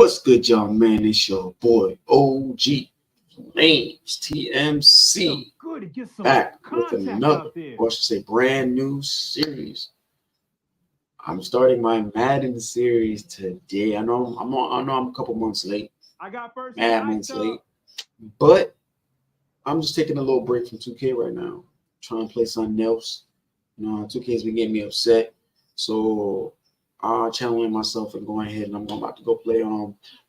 What's good, y'all, man? It's your boy OG Lanes TMC Good to get some back with contact another, out there. or I should say, brand new series. I'm starting my Madden series today. I know I'm a couple months late, I got first. mad months late, but I'm just taking a little break from 2K right now, trying to play something else. 2K has been getting me upset, so I'm channeling myself and going ahead and I'm about to go play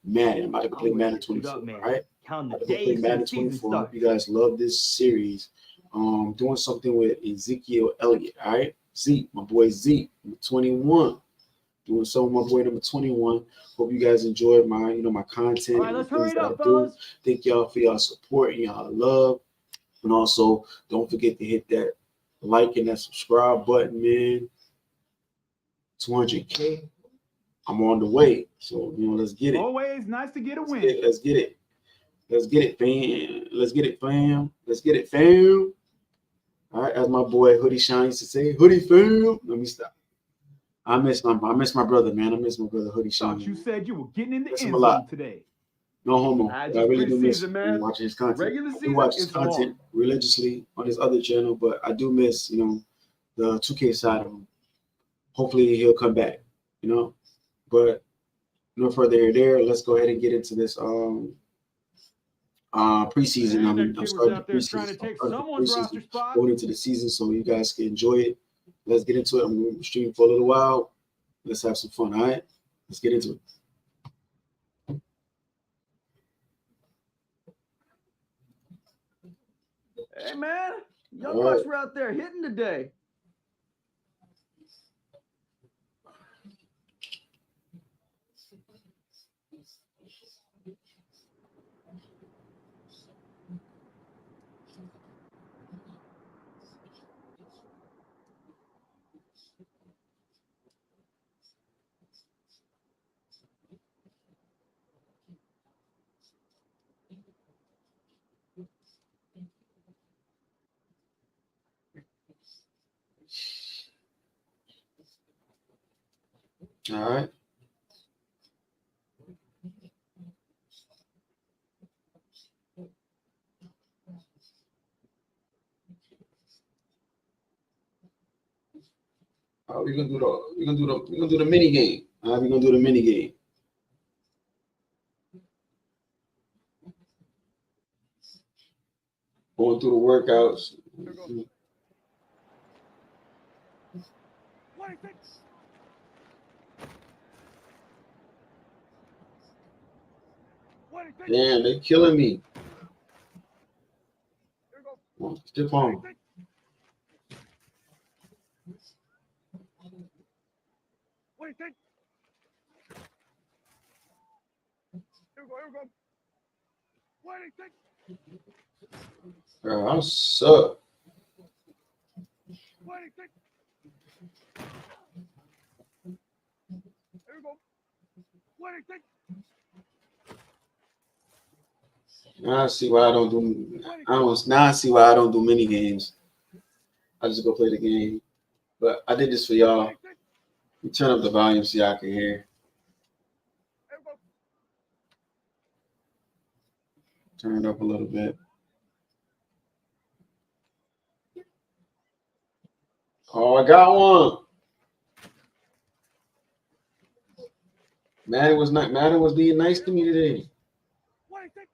Madden. I'm about to go play Madden 24. All right, I'm about to go play Madden 24. I hope you guys love this series. Doing something with Ezekiel Elliott. All right, Zeke, my boy Zeke, number 21. Doing something with my boy number 21. Hope you guys enjoyed my content. All right, and let's the things hurry it that up, I do. fellas. Thank y'all for y'all support and y'all love. And also, don't forget to hit that like and that subscribe button, man. 200K. I'm on the way. So, let's get it. Always nice to get a win. Let's get it. Let's get it, fam. Let's get it, fam. Let's get it, fam. All right, as my boy Hoodie Shine used to say, Hoodie fam. Let me stop. I miss my brother, man. I miss my brother Hoodie Shine. Thought you said you were getting in the Miss end him a lot. zone today. No homo. I really do miss man. watching his content. Regular I do season watch his is content religiously on his other channel, but I do miss, the 2K side of him. Hopefully he'll come back, But no further here there. Let's go ahead and get into this preseason. Man, I'm that kid starting was out the there preseason. trying to take I'm starting the someone's roster preseason, spot. going into the season, so you guys can enjoy it. Let's get into it. I'm going to stream for a little while. Let's have some fun. All right, let's get into it. Hey, man. Young All Bucks right. were out there hitting today. All right. We're gonna do the mini game. All right, we're gonna do the mini game. Going through the workouts. Damn, they're killing me. Stiff arm. What do you think? Here we go. What do you think? Bro, I suck. What do you think? Here we go. What do you think? Now I see why I don't do. Now I see why I don't do mini games. I just go play the game. But I did this for y'all. You turn up the volume so y'all can hear. Turn it up a little bit. Oh, I got one. Madden was being nice to me today. What do you think?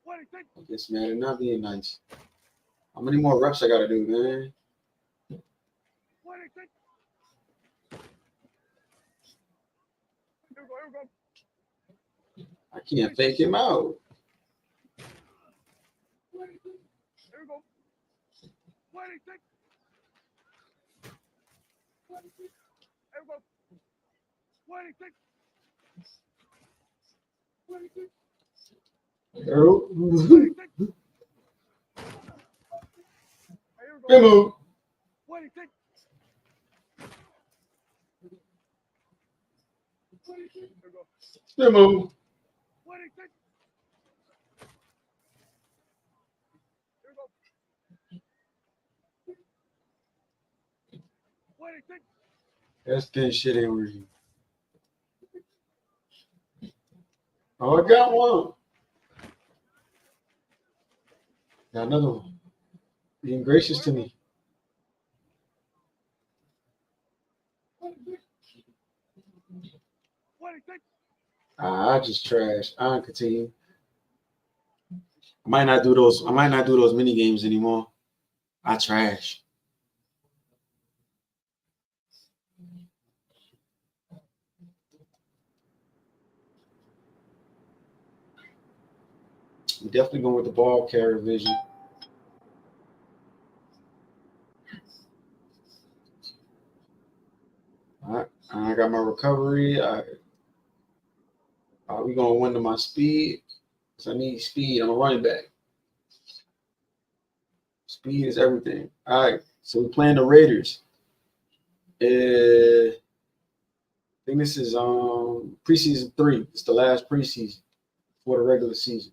What do you think? I guess Madden not being nice. How many more reps I gotta do, man? What do you think? Here we go. I can't fake him out. Here we go. What do you think? Here we go. What do you think? What do you think? What do you think? Here we go. What do you think? What do you think? Here we go. Move. What do you think? Here we go. What do you think? That thin shit ain't working. Oh, I got one. Got another one. Being gracious to me. I just trash. I continue. I might not do those mini games anymore. I trash. I'm definitely going with the ball carrier vision. All right, I got my recovery. We're going to win to my speed. So I need speed. I'm a running back. Speed is everything. All right, so we're playing the Raiders. I think this is preseason 3. It's the last preseason for the regular season.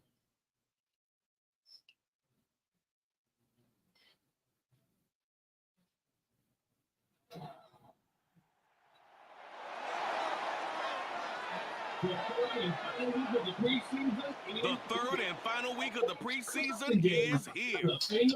The third and final week of the preseason is here.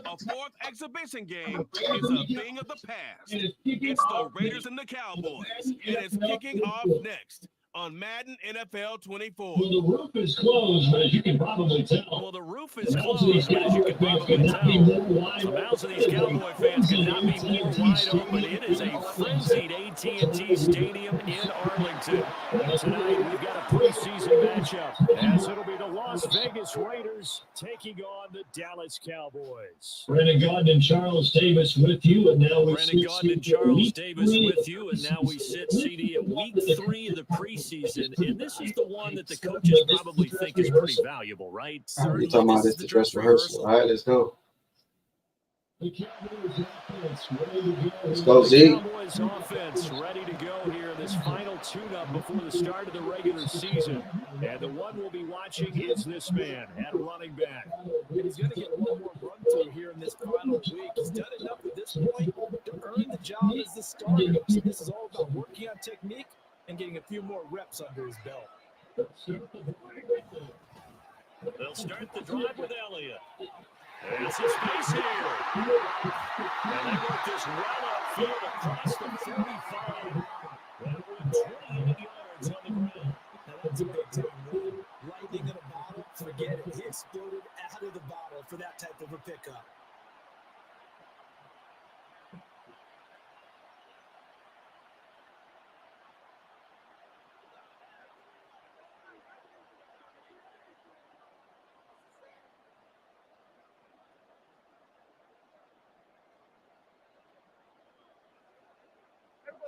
A fourth exhibition game is a thing of the past. It's the Raiders and the Cowboys, and it's kicking off next on Madden NFL 24. Well, the roof is closed, but as you can probably tell. Well, the roof is closed, but as you can probably tell, the mouths of these Cowboy fans could not be more wide open. It is a frenzied AT&T Stadium in Arlington. Tonight, we've got a preseason matchup, as it'll be the Las Vegas Raiders taking on the Dallas Cowboys. Brandon Gaudin and Charles Davis with you, and now we Brandon Gaudin and Charles Davis with you, and now we sit CD at week 3 of the preseason, and this is the one that the coaches probably think is pretty valuable, right? We're talking about this the dress rehearsal. All right, let's go. Let's go, Z. Cowboys offense ready to go here in this final tune-up before the start of the regular season. And the one we'll be watching is this man at running back. And he's going to get one more run through here in this final week. He's done enough at this point to earn the job as the starter. So this is all about working on technique and getting a few more reps under his belt. They'll start the drive with Elliott. There's his space here. And they work this well upfield across the 35. That went 28 yards on the ground. Now that's a big-time run. Lightning in a bottle, forget it. He exploded out of the bottle for that type of a pickup.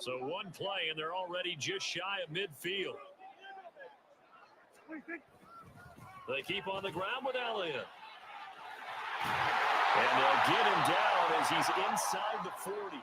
So one play, and they're already just shy of midfield. They keep on the ground with Elliott. And they'll get him down as he's inside the 40.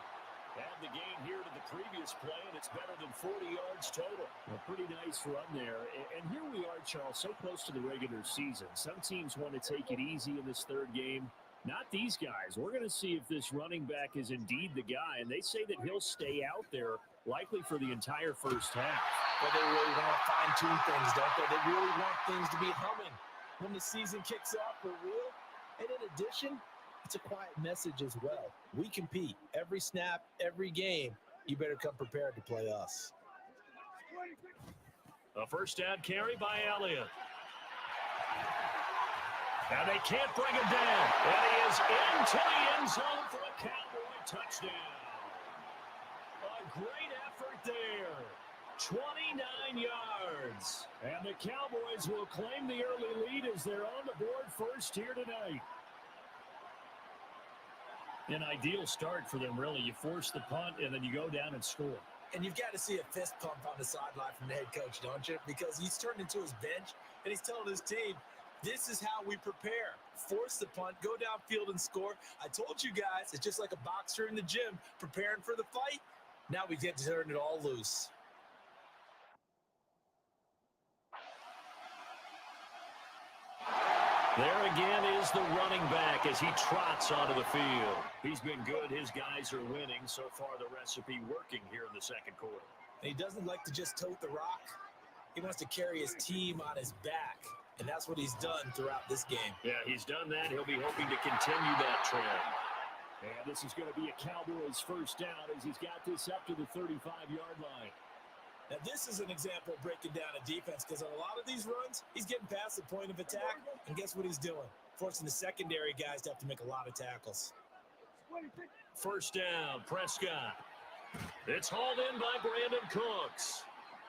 Add the gain here to the previous play, and it's better than 40 yards total. A pretty nice run there. And here we are, Charles, so close to the regular season. Some teams want to take it easy in this third game. Not these guys. We're going to see if this running back is indeed the guy, and they say that he'll stay out there likely for the entire first half. But they really want to fine-tune things, don't they? They really want things to be humming when the season kicks off for real. And in addition, it's a quiet message as well. We compete every snap, every game. You better come prepared to play us. A first down carry by Elliott. And they can't bring him down. And he is into the end zone for a Cowboy touchdown. A great effort there. 29 yards. And the Cowboys will claim the early lead as they're on the board first here tonight. An ideal start for them, really. You force the punt, and then you go down and score. And you've got to see a fist pump on the sideline from the head coach, don't you? Because he's turned into his bench, and he's telling his team, this is how we prepare. Force the punt, go downfield and score. I told you guys, it's just like a boxer in the gym preparing for the fight. Now we get to turn it all loose. There again is the running back as he trots onto the field. He's been good. His guys are winning. So far, the recipe working here in the second quarter. And he doesn't like to just tote the rock. He wants to carry his team on his back, and that's what he's done throughout this game. Yeah, he's done that. He'll be hoping to continue that trend. And this is going to be a Cowboys first down as he's got this up to the 35-yard line. Now, this is an example of breaking down a defense because on a lot of these runs, he's getting past the point of attack, and guess what he's doing? Forcing the secondary guys to have to make a lot of tackles. First down, Prescott. It's hauled in by Brandon Cooks.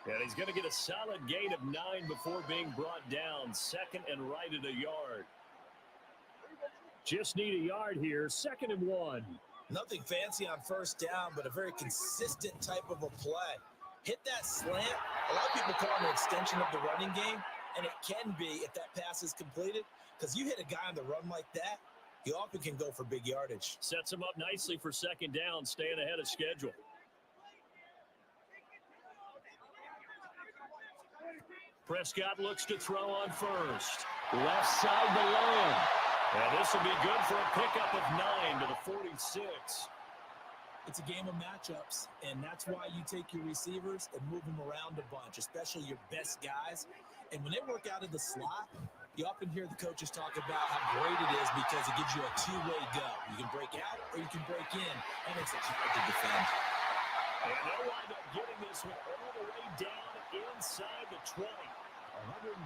And he's going to get a solid gain of 9 before being brought down. Second and right at a yard. Just need a yard here. 2nd and 1. Nothing fancy on first down, but a very consistent type of a play. Hit that slant. A lot of people call it an extension of the running game, and it can be if that pass is completed, because you hit a guy on the run like that, you often can go for big yardage. Sets him up nicely for second down, staying ahead of schedule. Prescott looks to throw on first. Left side to Lamb. And this will be good for a pickup of 9 to the 46. It's a game of matchups, and that's why you take your receivers and move them around a bunch, especially your best guys. And when they work out of the slot, you often hear the coaches talk about how great it is because it gives you a two-way go. You can break out or you can break in, and it's hard to defend. And they'll wind up getting this one all the way down inside the 20.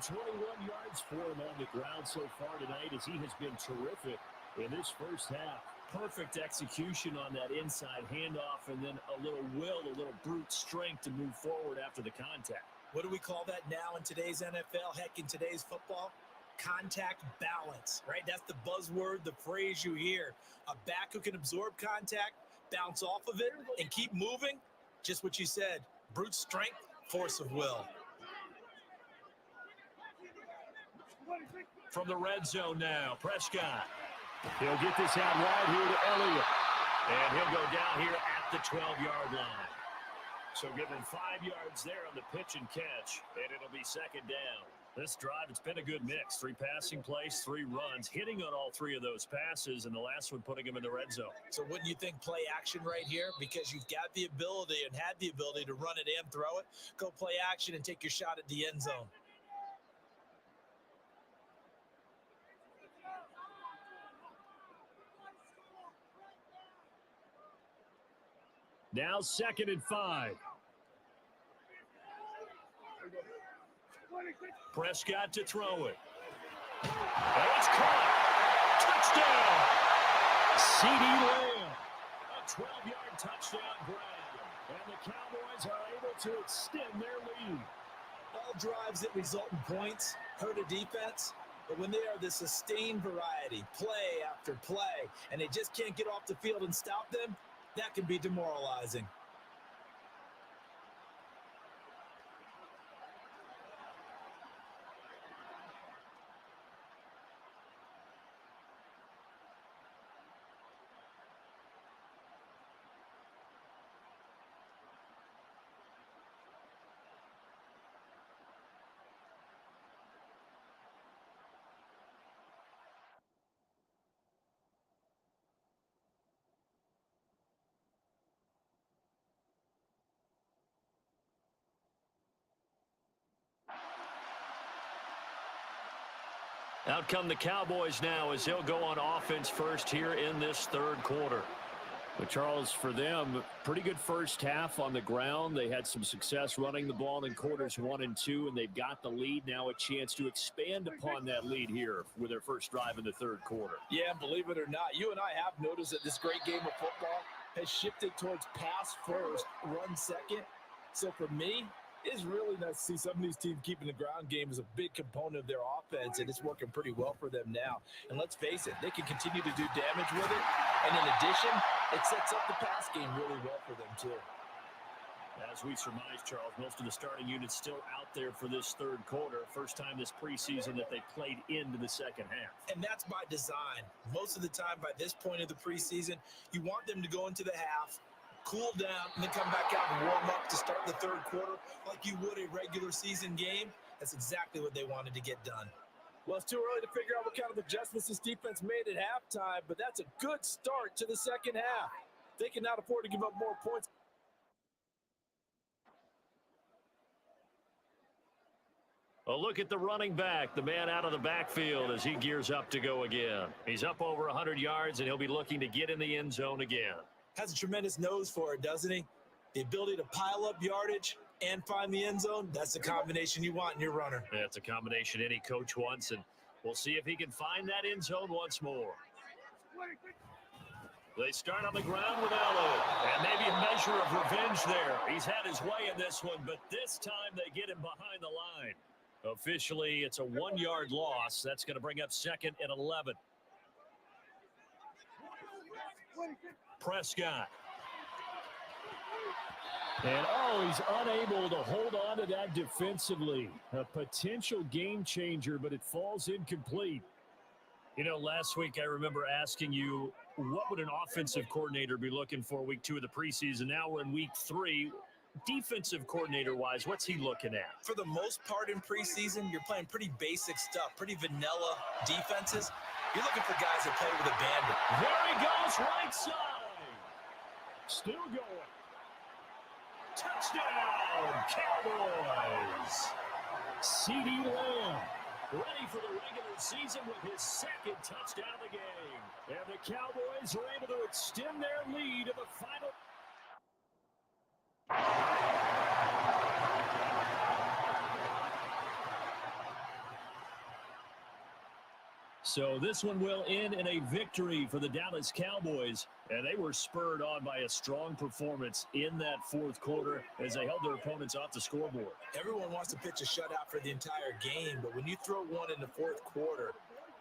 121 yards for him on the ground so far tonight as he has been terrific in this first half. Perfect execution on that inside handoff, and then a little will, a little brute strength to move forward after the contact. What do we call that now in today's NFL? Heck, in today's football? Contact balance, right? That's the buzzword, the phrase you hear. A back who can absorb contact, bounce off of it, and keep moving. Just what you said, brute strength, force of will. From the red zone now, Prescott. He'll get this out wide here to Elliott. And he'll go down here at the 12-yard line. So give him 5 yards there on the pitch and catch, and it'll be second down. This drive, it's been a good mix. 3 passing plays, 3 runs, hitting on all 3 of those passes, and the last one putting him in the red zone. So wouldn't you think play action right here? Because you've got the ability and had the ability to run it and throw it. Go play action and take your shot at the end zone. Now 2nd and 5. Prescott to throw it. And it's caught. Touchdown. CeeDee Lamb. A 12-yard touchdown grab. And the Cowboys are able to extend their lead. All drives that result in points hurt a defense, but when they are the sustained variety, play after play, and they just can't get off the field and stop them, that can be demoralizing. Out come the Cowboys now as they'll go on offense first here in this third quarter. But Charles, for them, pretty good first half on the ground. They had some success running the ball in quarters 1 and 2, and they've got the lead now, a chance to expand upon that lead here with their first drive in the third quarter. Yeah, believe it or not, you and I have noticed that this great game of football has shifted towards pass first, run second. So for me, it's really nice to see some of these teams keeping the ground game as a big component of their offense, and it's working pretty well for them now. And let's face it, they can continue to do damage with it. And in addition, it sets up the pass game really well for them too. As we surmise, Charles, most of the starting units still out there for this third quarter. First time this preseason that they played into the second half. And that's by design. Most of the time by this point of the preseason, you want them to go into the half, cool down, and then come back out and warm up to start the third quarter like you would a regular season game. That's exactly what they wanted to get done. Well, it's too early to figure out what kind of adjustments this defense made at halftime, but that's a good start to the second half. They cannot afford to give up more points. A look at the running back, the man out of the backfield as he gears up to go again. He's up over 100 yards, and he'll be looking to get in the end zone again. Has a tremendous nose for it, doesn't he? The ability to pile up yardage and find the end zone, that's the combination you want in your runner. That's a combination any coach wants, and we'll see if he can find that end zone once more. They start on the ground with Allen, and maybe a measure of revenge there. He's had his way in this one, but this time they get him behind the line. Officially, it's a 1-yard loss. That's going to bring up 2nd and 11. Prescott. And, he's unable to hold on to that defensively. A potential game changer, but it falls incomplete. You know, last week I remember asking you, what would an offensive coordinator be looking for week 2 of the preseason? Now we're in week 3. Defensive coordinator-wise, what's he looking at? For the most part in preseason, you're playing pretty basic stuff, pretty vanilla defenses. You're looking for guys that play with abandon. There he goes, right side. Still going. Touchdown, Cowboys. CeeDee Lamb ready for the regular season with his 2nd touchdown of the game. And the Cowboys are able to extend their lead in the final. So this one will end in a victory for the Dallas Cowboys, and they were spurred on by a strong performance in that 4th quarter as they held their opponents off the scoreboard. Everyone wants to pitch a shutout for the entire game, but when you throw one in the 4th quarter,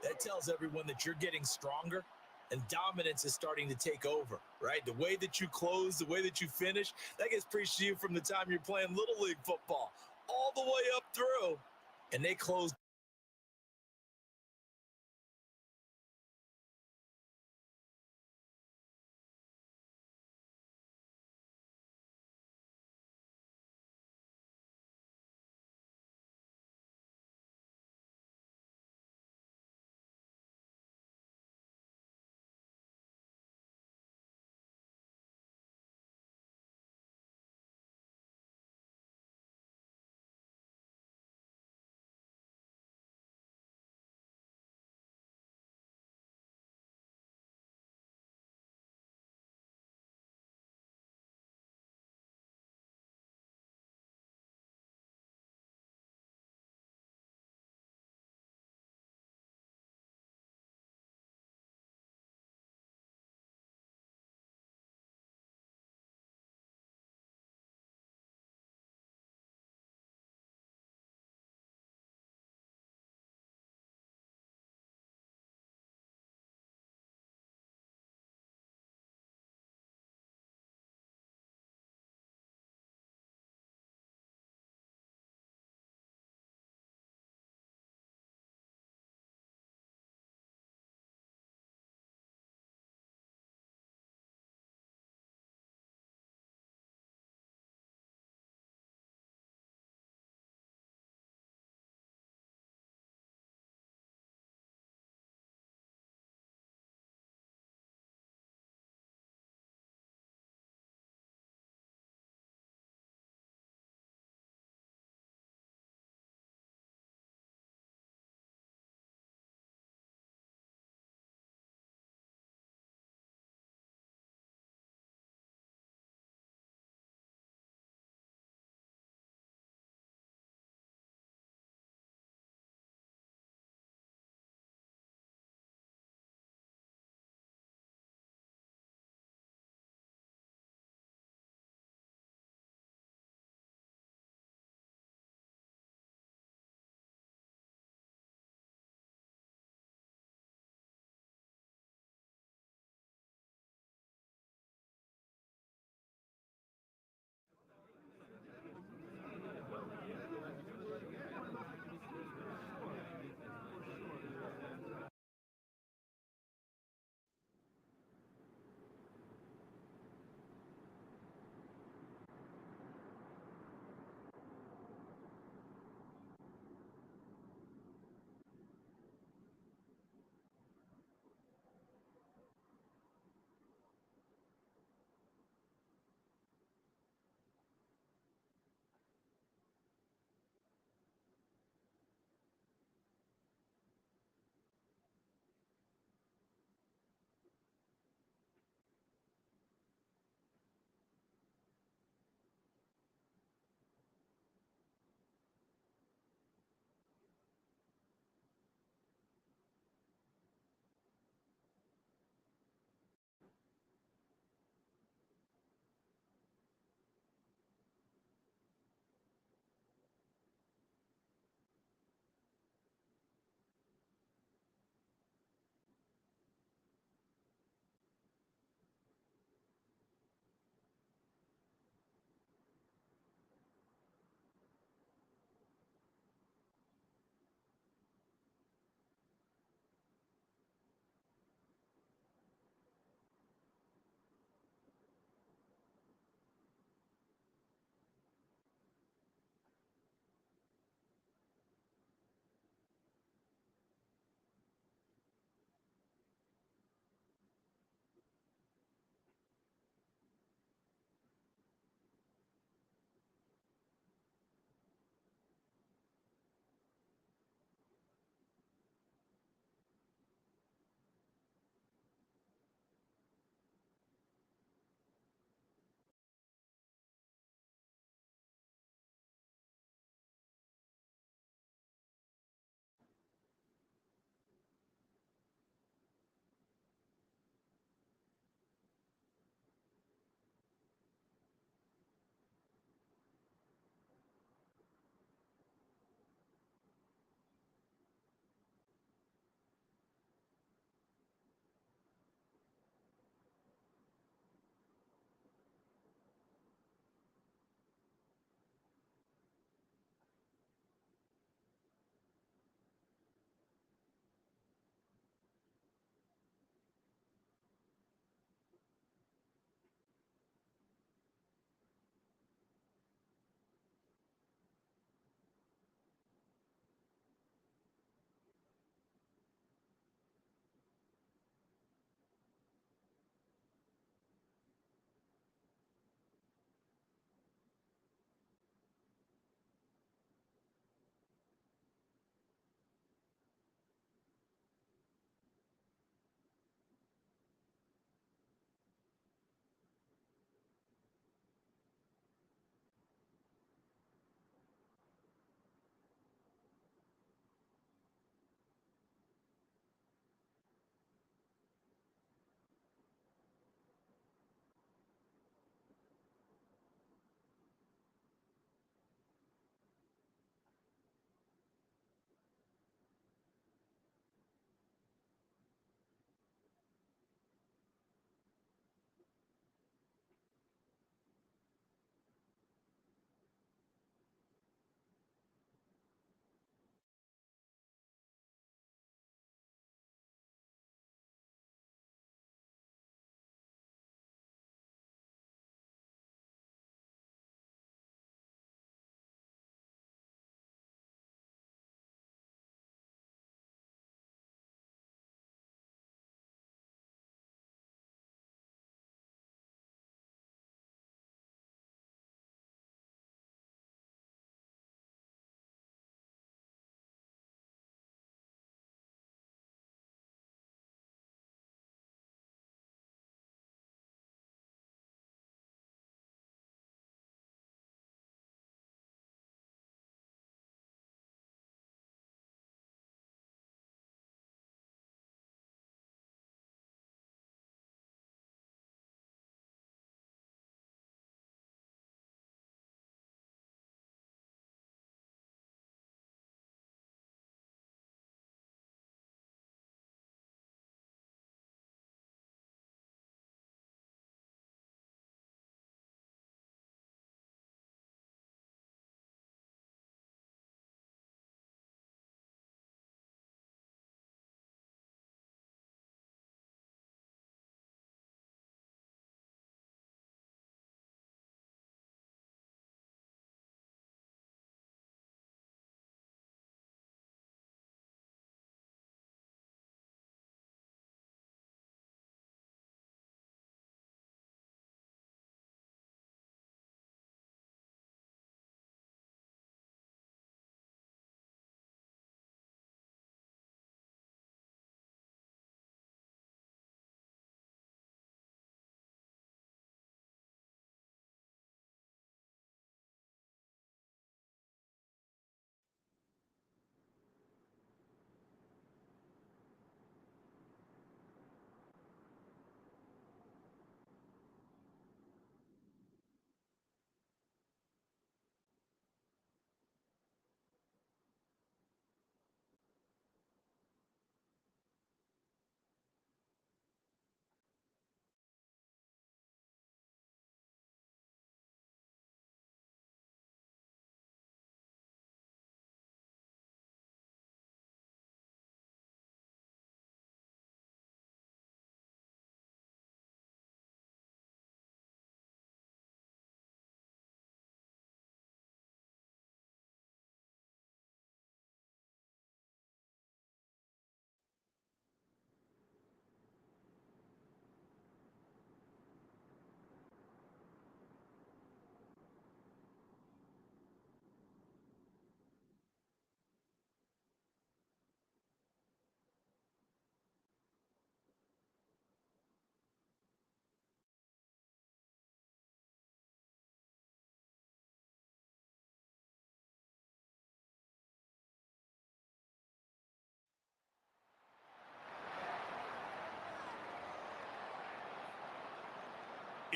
that tells everyone that you're getting stronger and dominance is starting to take over, right? The way that you close, the way that you finish, that gets preached to you from the time you're playing Little League football all the way up through, and they close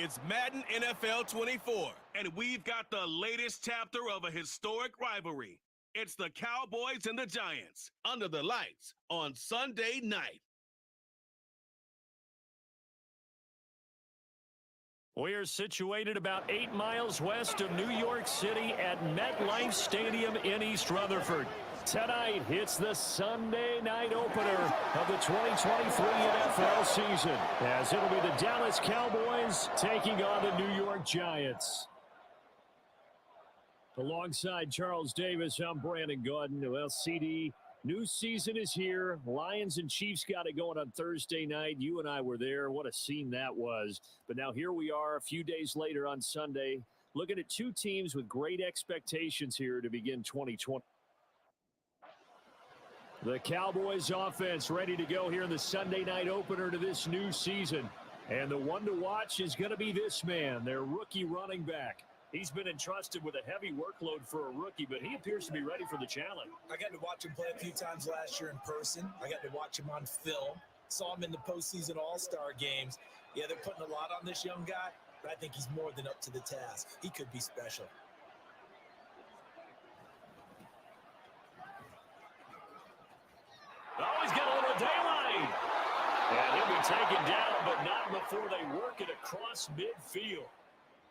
It's Madden NFL 24, and we've got the latest chapter of a historic rivalry. It's the Cowboys and the Giants under the lights on Sunday night. We are situated about 8 miles west of New York City at MetLife Stadium in East Rutherford. Tonight, it's the Sunday night opener of the 2023 NFL season, as it'll be the Dallas Cowboys taking on the New York Giants. Alongside Charles Davis, I'm Brandon Gaudin. Well, CD, new season is here. Lions and Chiefs got it going on Thursday night. You and I were there. What a scene that was. But now here we are a few days later on Sunday, looking at two teams with great expectations here to begin 2020. The Cowboys offense ready to go here in the Sunday night opener to this new season. And the one to watch is going to be this man, their rookie running back. He's been entrusted with a heavy workload for a rookie, but he appears to be ready for the challenge. I got to watch him play a few times last year in person. I got to watch him on film. Saw him in the postseason All-Star games. Yeah, they're putting a lot on this young guy, but I think he's more than up to the task. He could be special. Oh, he's got a little daylight. And he'll be taken down, but not before they work it across midfield.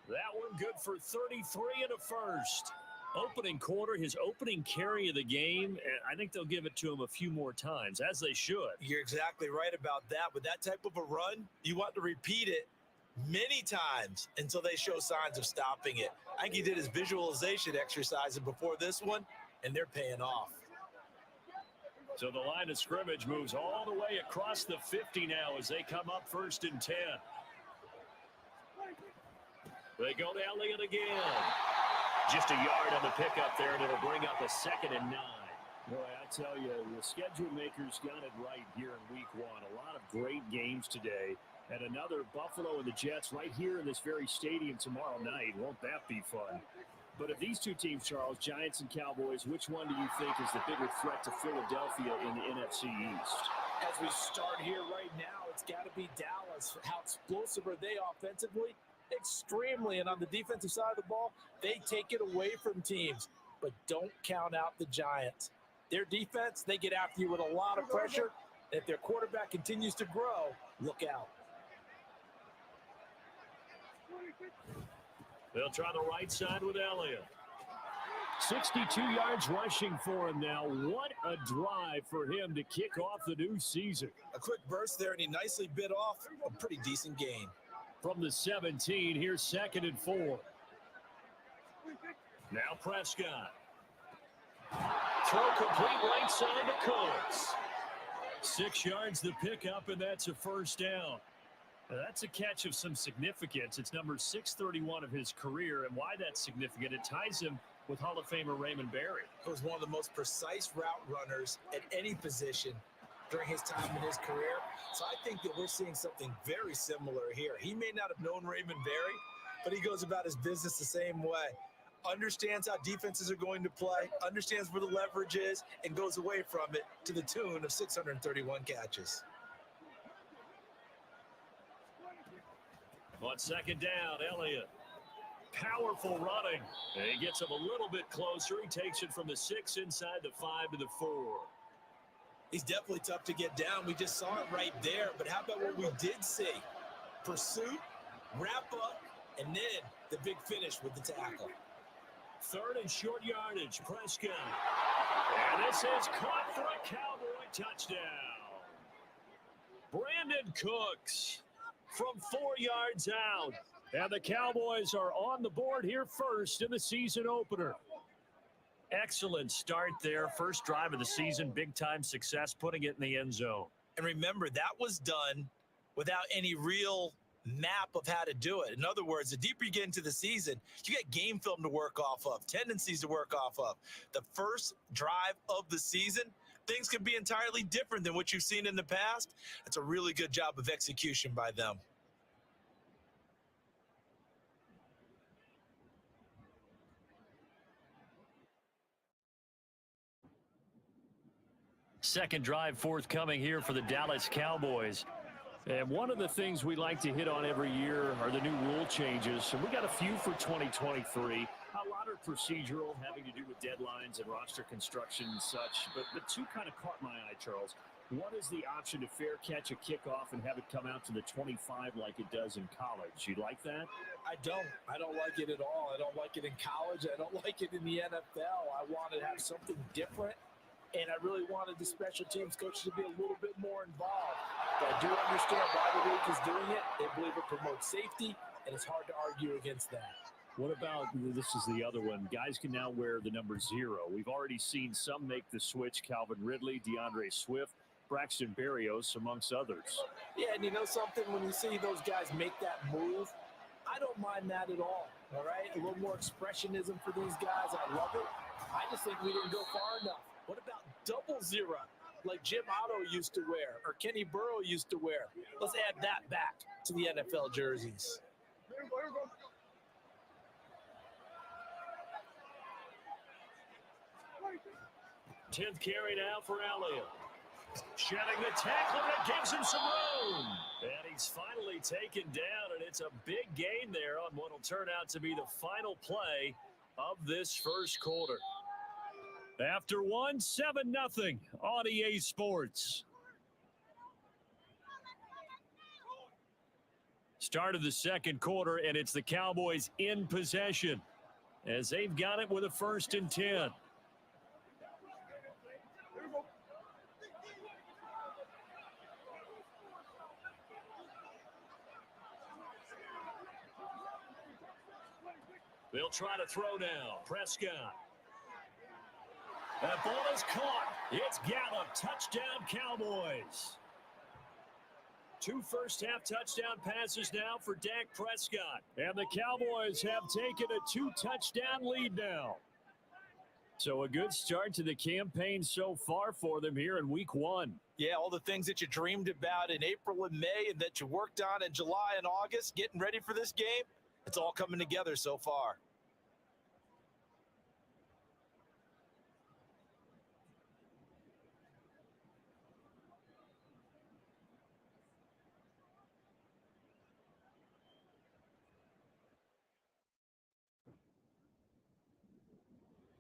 That one good for 33 and a first. Opening quarter, his opening carry of the game, and I think they'll give it to him a few more times, as they should. You're exactly right about that. With that type of a run, you want to repeat it many times until they show signs of stopping it. I think he did his visualization exercises before this one, and they're paying off. So the line of scrimmage moves all the way across the 50 now as they come up 1st and 10. They go to Elliott again. Just a yard on the pickup there, and it'll bring up a 2nd and 9. Boy, I tell you, the schedule makers got it right here in week one. A lot of great games today. And another Buffalo and the Jets right here in this very stadium tomorrow night. Won't that be fun? But of these two teams, Charles, Giants and Cowboys, which one do you think is the bigger threat to Philadelphia in the NFC East? As we start here right now, it's got to be Dallas. How explosive are they offensively? Extremely. And on the defensive side of the ball, they take it away from teams. But don't count out the Giants. Their defense, they get after you with a lot of pressure. If their quarterback continues to grow, look out. They'll try the right side with Elliott. 62 yards rushing for him now. What a drive for him to kick off the new season. A quick burst there, and he nicely bit off a pretty decent gain. From the 17, here's 2nd and 4. Now Prescott. Throw complete right side to Cooks. 6 yards the pickup, and that's a 1st down. Now, that's a catch of some significance. It's number 631 of his career, and why that's significant, it ties him with Hall of Famer Raymond Berry. He was one of the most precise route runners at any position during his time in his career. So I think that we're seeing something very similar here. He may not have known Raymond Berry, but he goes about his business the same way. Understands how defenses are going to play, understands where the leverage is, and goes away from it to the tune of 631 catches. On 2nd down, Elliott. Powerful running. And he gets him a little bit closer. He takes it from the 6 inside the 5 to the 4. He's definitely tough to get down. We just saw it right there. But how about what we did see? Pursuit, wrap up, and then the big finish with the tackle. 3rd and short yardage, Prescott. And this is caught for a Cowboy touchdown. Brandon Cooks from 4 yards out. And the Cowboys are on the board here first in the season opener. Excellent start there. First drive of the season, big-time success, putting it in the end zone. And remember, that was done without any real map of how to do it. In other words, the deeper you get into the season, you get game film to work off of, tendencies to work off of. The first drive of the season, things can be entirely different than what you've seen in the past. It's a really good job of execution by them. Second drive forthcoming here for the Dallas Cowboys. And one of the things we like to hit on every year are the new rule changes. So we got a few for 2023. A lot are procedural, having to do with deadlines and roster construction and such. But two kind of caught my eye, Charles. One is the option to fair catch a kickoff and have it come out to the 25 like it does in college. You like that? I don't like it at all. I don't like it in college. I don't like it in the NFL. I want to have something different. And I really wanted the special teams coach to be a little bit more involved. But I do understand why the league is doing it. They believe it promotes safety, and it's hard to argue against that. What about, this is the other one, guys can now wear the number 0. We've already seen some make the switch, Calvin Ridley, DeAndre Swift, Braxton Berrios, amongst others. Yeah, and you know something? When you see those guys make that move, I don't mind that at all right? A little more expressionism for these guys. I love it. I just think we didn't go far enough. What about 00, like Jim Otto used to wear or Kenny Burrow used to wear? Let's add that back to the NFL jerseys. 10th carry now for Elliott. Shedding the tackle, and it gives him some room. And he's finally taken down, and it's a big gain there on what will turn out to be the final play of this first quarter. After 1, 7-0 on EA Sports. Start of the second quarter, and it's the Cowboys in possession as they've got it with a 1st and 10. They'll try to throw now. Prescott. That ball is caught. It's Gallup. Touchdown, Cowboys. 2 first-half touchdown passes now for Dak Prescott. And the Cowboys have taken a 2-touchdown lead now. So a good start to the campaign so far for them here in week 1. Yeah, all the things that you dreamed about in April and May and that you worked on in July and August, getting ready for this game, it's all coming together so far.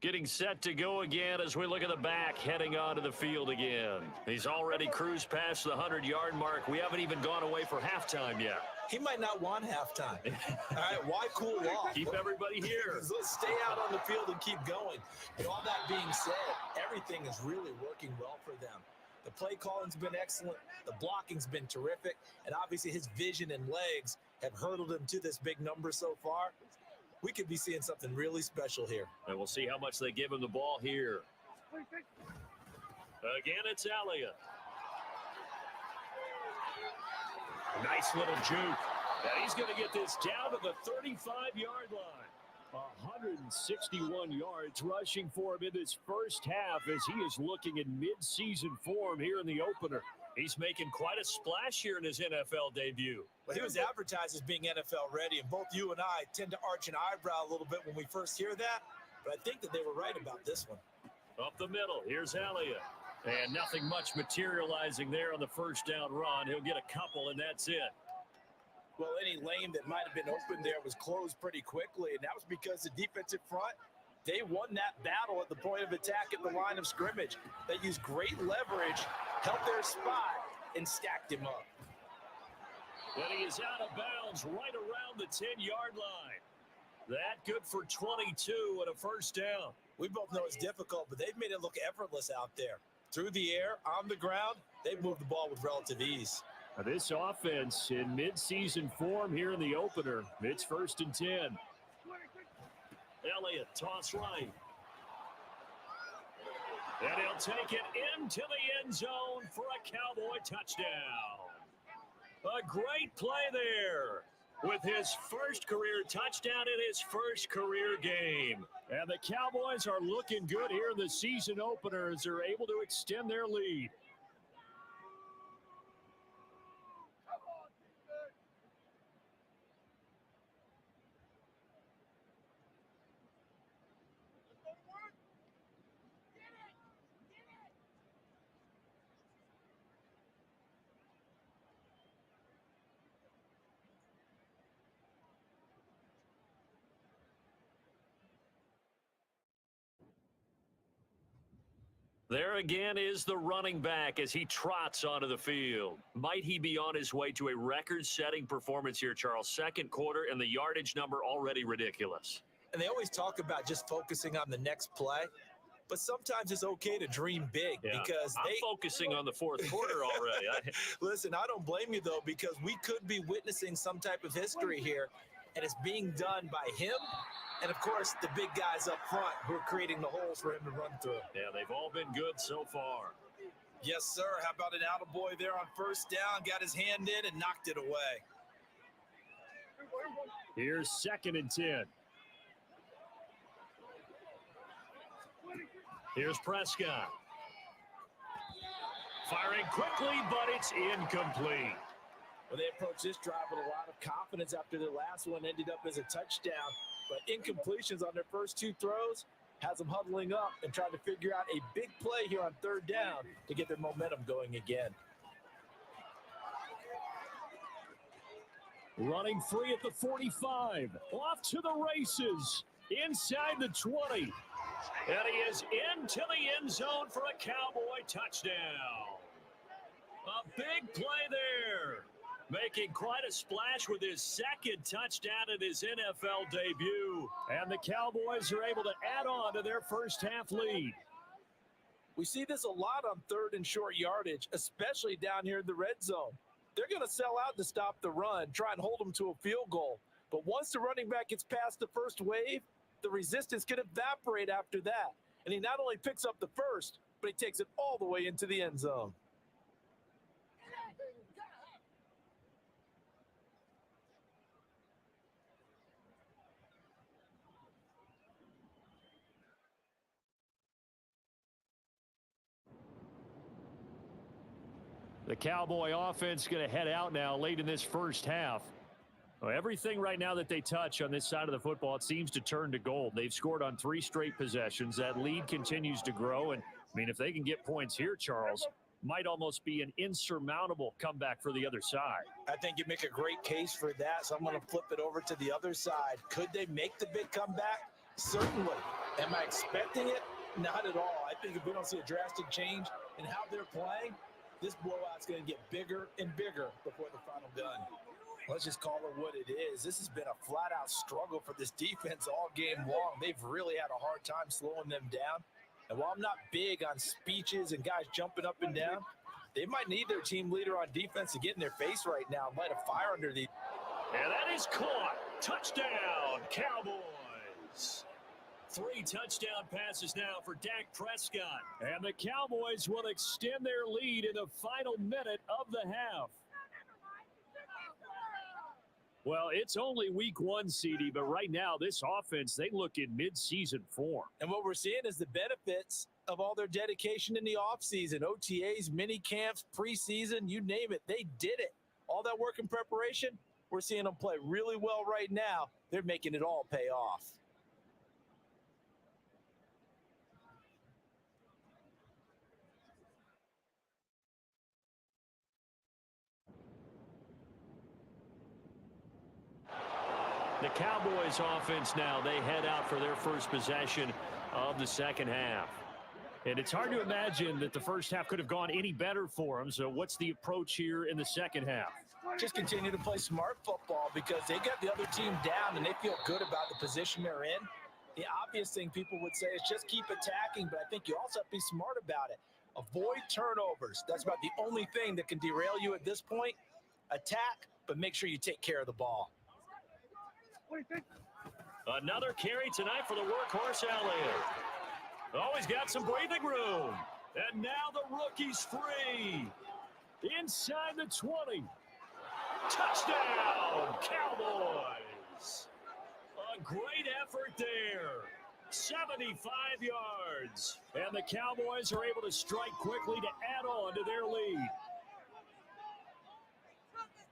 Getting set to go again as we look at the back, heading onto the field again. He's already cruised past the 100-yard mark. We haven't even gone away for halftime yet. He might not want halftime. All right, why cool off? Keep everybody here. Let's stay out on the field and keep going. And all that being said, everything is really working well for them. The play calling's been excellent. The blocking's been terrific. And obviously his vision and legs have hurdled him to this big number so far. We could be seeing something really special here. And we'll see how much they give him the ball here. Again, it's Elliott. Nice little juke. And he's going to get this down to the 35-yard line. 161 yards rushing for him in this first half as he is looking in mid-season form here in the opener. He's making quite a splash here in his NFL debut. Well, he was advertised as being NFL ready, and both you and I tend to arch an eyebrow a little bit when we first hear that, but I think that they were right about this one. Up the middle, here's Elliott. And nothing much materializing there on the first down run. He'll get a couple, and that's it. Well, any lane that might have been open there was closed pretty quickly, and that was because the defensive front, they won that battle at the point of attack at the line of scrimmage. They used great leverage, held their spot, and stacked him up. And he is out of bounds right around the 10-yard line. That good for 22 and a first down. We both know it's difficult, but they've made it look effortless out there. Through the air, on the ground, they've moved the ball with relative ease. Now this offense in mid-season form here in the opener. It's 1st and 10. Elliott, toss right. And he'll take it into the end zone for a Cowboy touchdown. A great play there with his first career touchdown in his first career game. And the Cowboys are looking good here in the season opener as they're able to extend their lead. There again is the running back as he trots onto the field. Might he be on his way to a record-setting performance here, Charles? Second quarter, and the yardage number already ridiculous. And they always talk about just focusing on the next play, but sometimes it's okay to dream big because I'm focusing on the fourth quarter already. Listen, I don't blame you, though, because we could be witnessing some type of history here, and it's being done by him and, of course, the big guys up front who are creating the holes for him to run through. Yeah, they've all been good so far. Yes, sir. How about an attaboy there on first down? Got his hand in and knocked it away. Here's 2nd and 10. Here's Prescott. Firing quickly, but it's incomplete. Well, they approached this drive with a lot of confidence after their last one ended up as a touchdown. But incompletions on their first 2 throws has them huddling up and trying to figure out a big play here on 3rd down to get their momentum going again. Running free at the 45. Off to the races. Inside the 20. And he is into the end zone for a Cowboy touchdown. A big play there. Making quite a splash with his 2nd touchdown in his NFL debut. And the Cowboys are able to add on to their first half lead. We see this a lot on 3rd and short yardage, especially down here in the red zone. They're going to sell out to stop the run, try and hold them to a field goal. But once the running back gets past the first wave, the resistance can evaporate after that. And he not only picks up the first, but he takes it all the way into the end zone. The Cowboy offense going to head out now late in this first half. Well, everything right now that they touch on this side of the football, it seems to turn to gold. They've scored on 3 straight possessions. That lead continues to grow. And, I mean, if they can get points here, Charles, might almost be an insurmountable comeback for the other side. I think you make a great case for that, so I'm going to flip it over to the other side. Could they make the big comeback? Certainly. Am I expecting it? Not at all. I think if we don't see a drastic change in how they're playing, this blowout's going to get bigger and bigger before the final gun. Let's just call it what it is. This has been a flat-out struggle for this defense all game long. They've really had a hard time slowing them down. And while I'm not big on speeches and guys jumping up and down, they might need their team leader on defense to get in their face right now and light a fire under the... And that is caught. Touchdown, Cowboys. 3 touchdown passes now for Dak Prescott. And the Cowboys will extend their lead in the final minute of the half. Well, it's only week 1, CD, but right now this offense, they look in mid-season form. And what we're seeing is the benefits of all their dedication in the offseason, OTAs, mini camps, preseason, you name it, they did it. All that work and preparation, we're seeing them play really well right now. They're making it all pay off. The Cowboys offense now, they head out for their first possession of the second half. And it's hard to imagine that the first half could have gone any better for them. So what's the approach here in the second half? Just continue to play smart football because they got the other team down and they feel good about the position they're in. The obvious thing people would say is just keep attacking, but I think you also have to be smart about it. Avoid turnovers. That's about the only thing that can derail you at this point. Attack, but make sure you take care of the ball. Another carry tonight for the workhorse Elliott. Always got some breathing room. And now the rookie's free. Inside the 20. Touchdown, Cowboys. A great effort there. 75 yards. And the Cowboys are able to strike quickly to add on to their lead.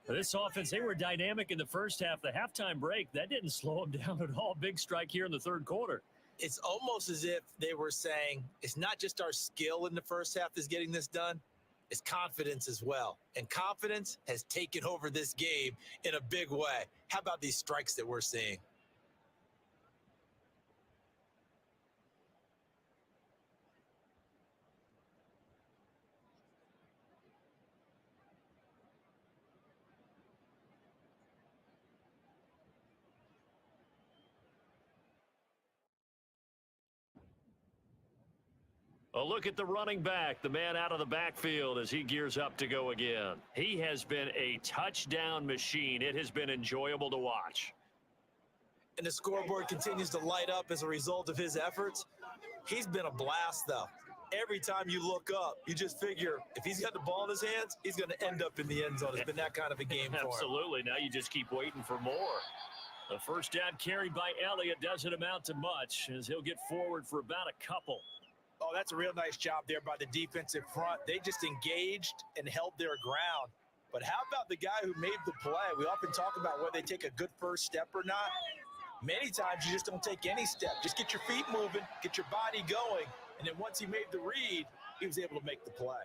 This offense, they were dynamic in the first half. The halftime break, that didn't slow them down at all. Big strike here in the third quarter. It's almost as if they were saying, it's not just our skill in the first half that's getting this done, it's confidence as well. And confidence has taken over this game in a big way. How about these strikes that we're seeing? A look at the running back, the man out of the backfield as he gears up to go again. He has been a touchdown machine. It has been enjoyable to watch. And the scoreboard continues to light up as a result of his efforts. He's been a blast, though. Every time you look up, you just figure if he's got the ball in his hands, he's going to end up in the end zone. It's been that kind of a game for him. Absolutely. Now you just keep waiting for more. The first down carried by Elliott doesn't amount to much as he'll get forward for about a couple. Oh, that's a real nice job there by the defensive front. They just engaged and held their ground. But how about the guy who made the play? We often talk about whether they take a good first step or not. Many times you just don't take any step. Just get your feet moving, get your body going. And then once he made the read, he was able to make the play.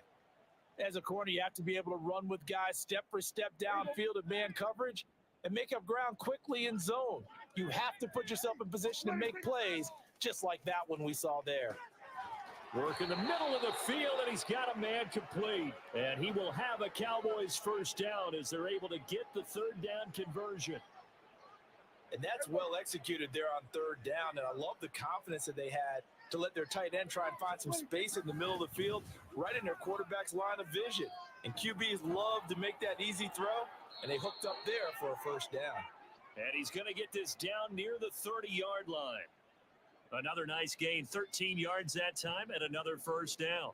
As a corner, you have to be able to run with guys step for step downfield of man coverage and make up ground quickly in zone. You have to put yourself in position to make plays just like that one we saw there. Work in the middle of the field, and he's got a man complete. And he will have a Cowboys first down as they're able to get the third down conversion. And that's well executed there on third down. And I love the confidence that they had to let their tight end try and find some space in the middle of the field, right in their quarterback's line of vision. And QBs love to make that easy throw, and they hooked up there for a first down. And he's going to get this down near the 30-yard line. Another nice gain, 13 yards that time, and another first down.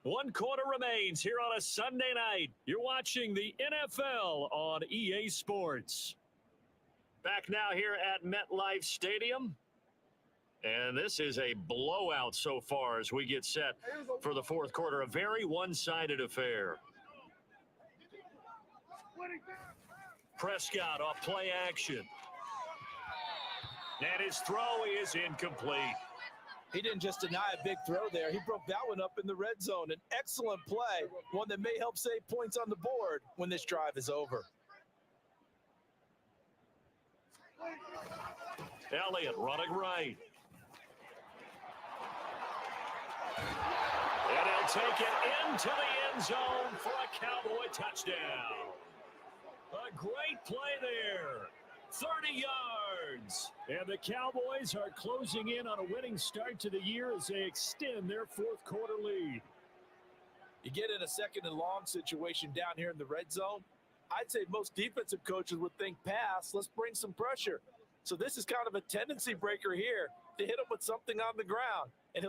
One quarter remains here on a Sunday night. You're watching the NFL on EA Sports. Back now here at MetLife Stadium. And this is a blowout so far as we get set for the fourth quarter. A very one-sided affair. Prescott off play action. And his throw is incomplete. He didn't just deny a big throw there. He broke that one up in the red zone. An excellent play, one that may help save points on the board when this drive is over. Elliott running right. And he'll take it into the end zone for a Cowboy touchdown. A great play there. 30 yards. And the Cowboys are closing in on a winning start to the year as they extend their fourth quarter lead. You get in a second and long situation down here in the red zone. I'd say most defensive coaches would think pass. Let's bring some pressure. So this is kind of a tendency breaker here to hit him with something on the ground. And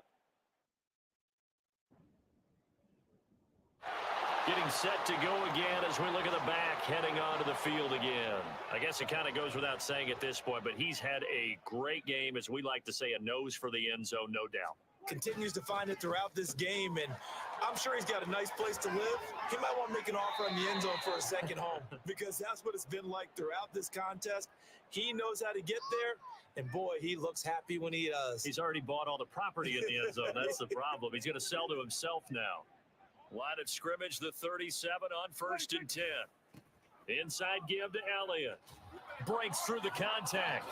Getting set to go again as we look at the back heading onto the field again. I guess it kind of goes without saying at this point, but he's had a great game, as we like to say, a nose for the end zone, no doubt. continues to find it throughout this game, and I'm sure he's got a nice place to live. He might want to make an offer on the end zone for a second home because that's what it's been like throughout this contest. He knows how to get there, and boy, he looks happy when he does. He's already bought all the property in the end zone. That's the problem. He's going to sell to himself now. Line of scrimmage, the 37 on 1st and 10. Inside give to Elliott. Breaks through the contact.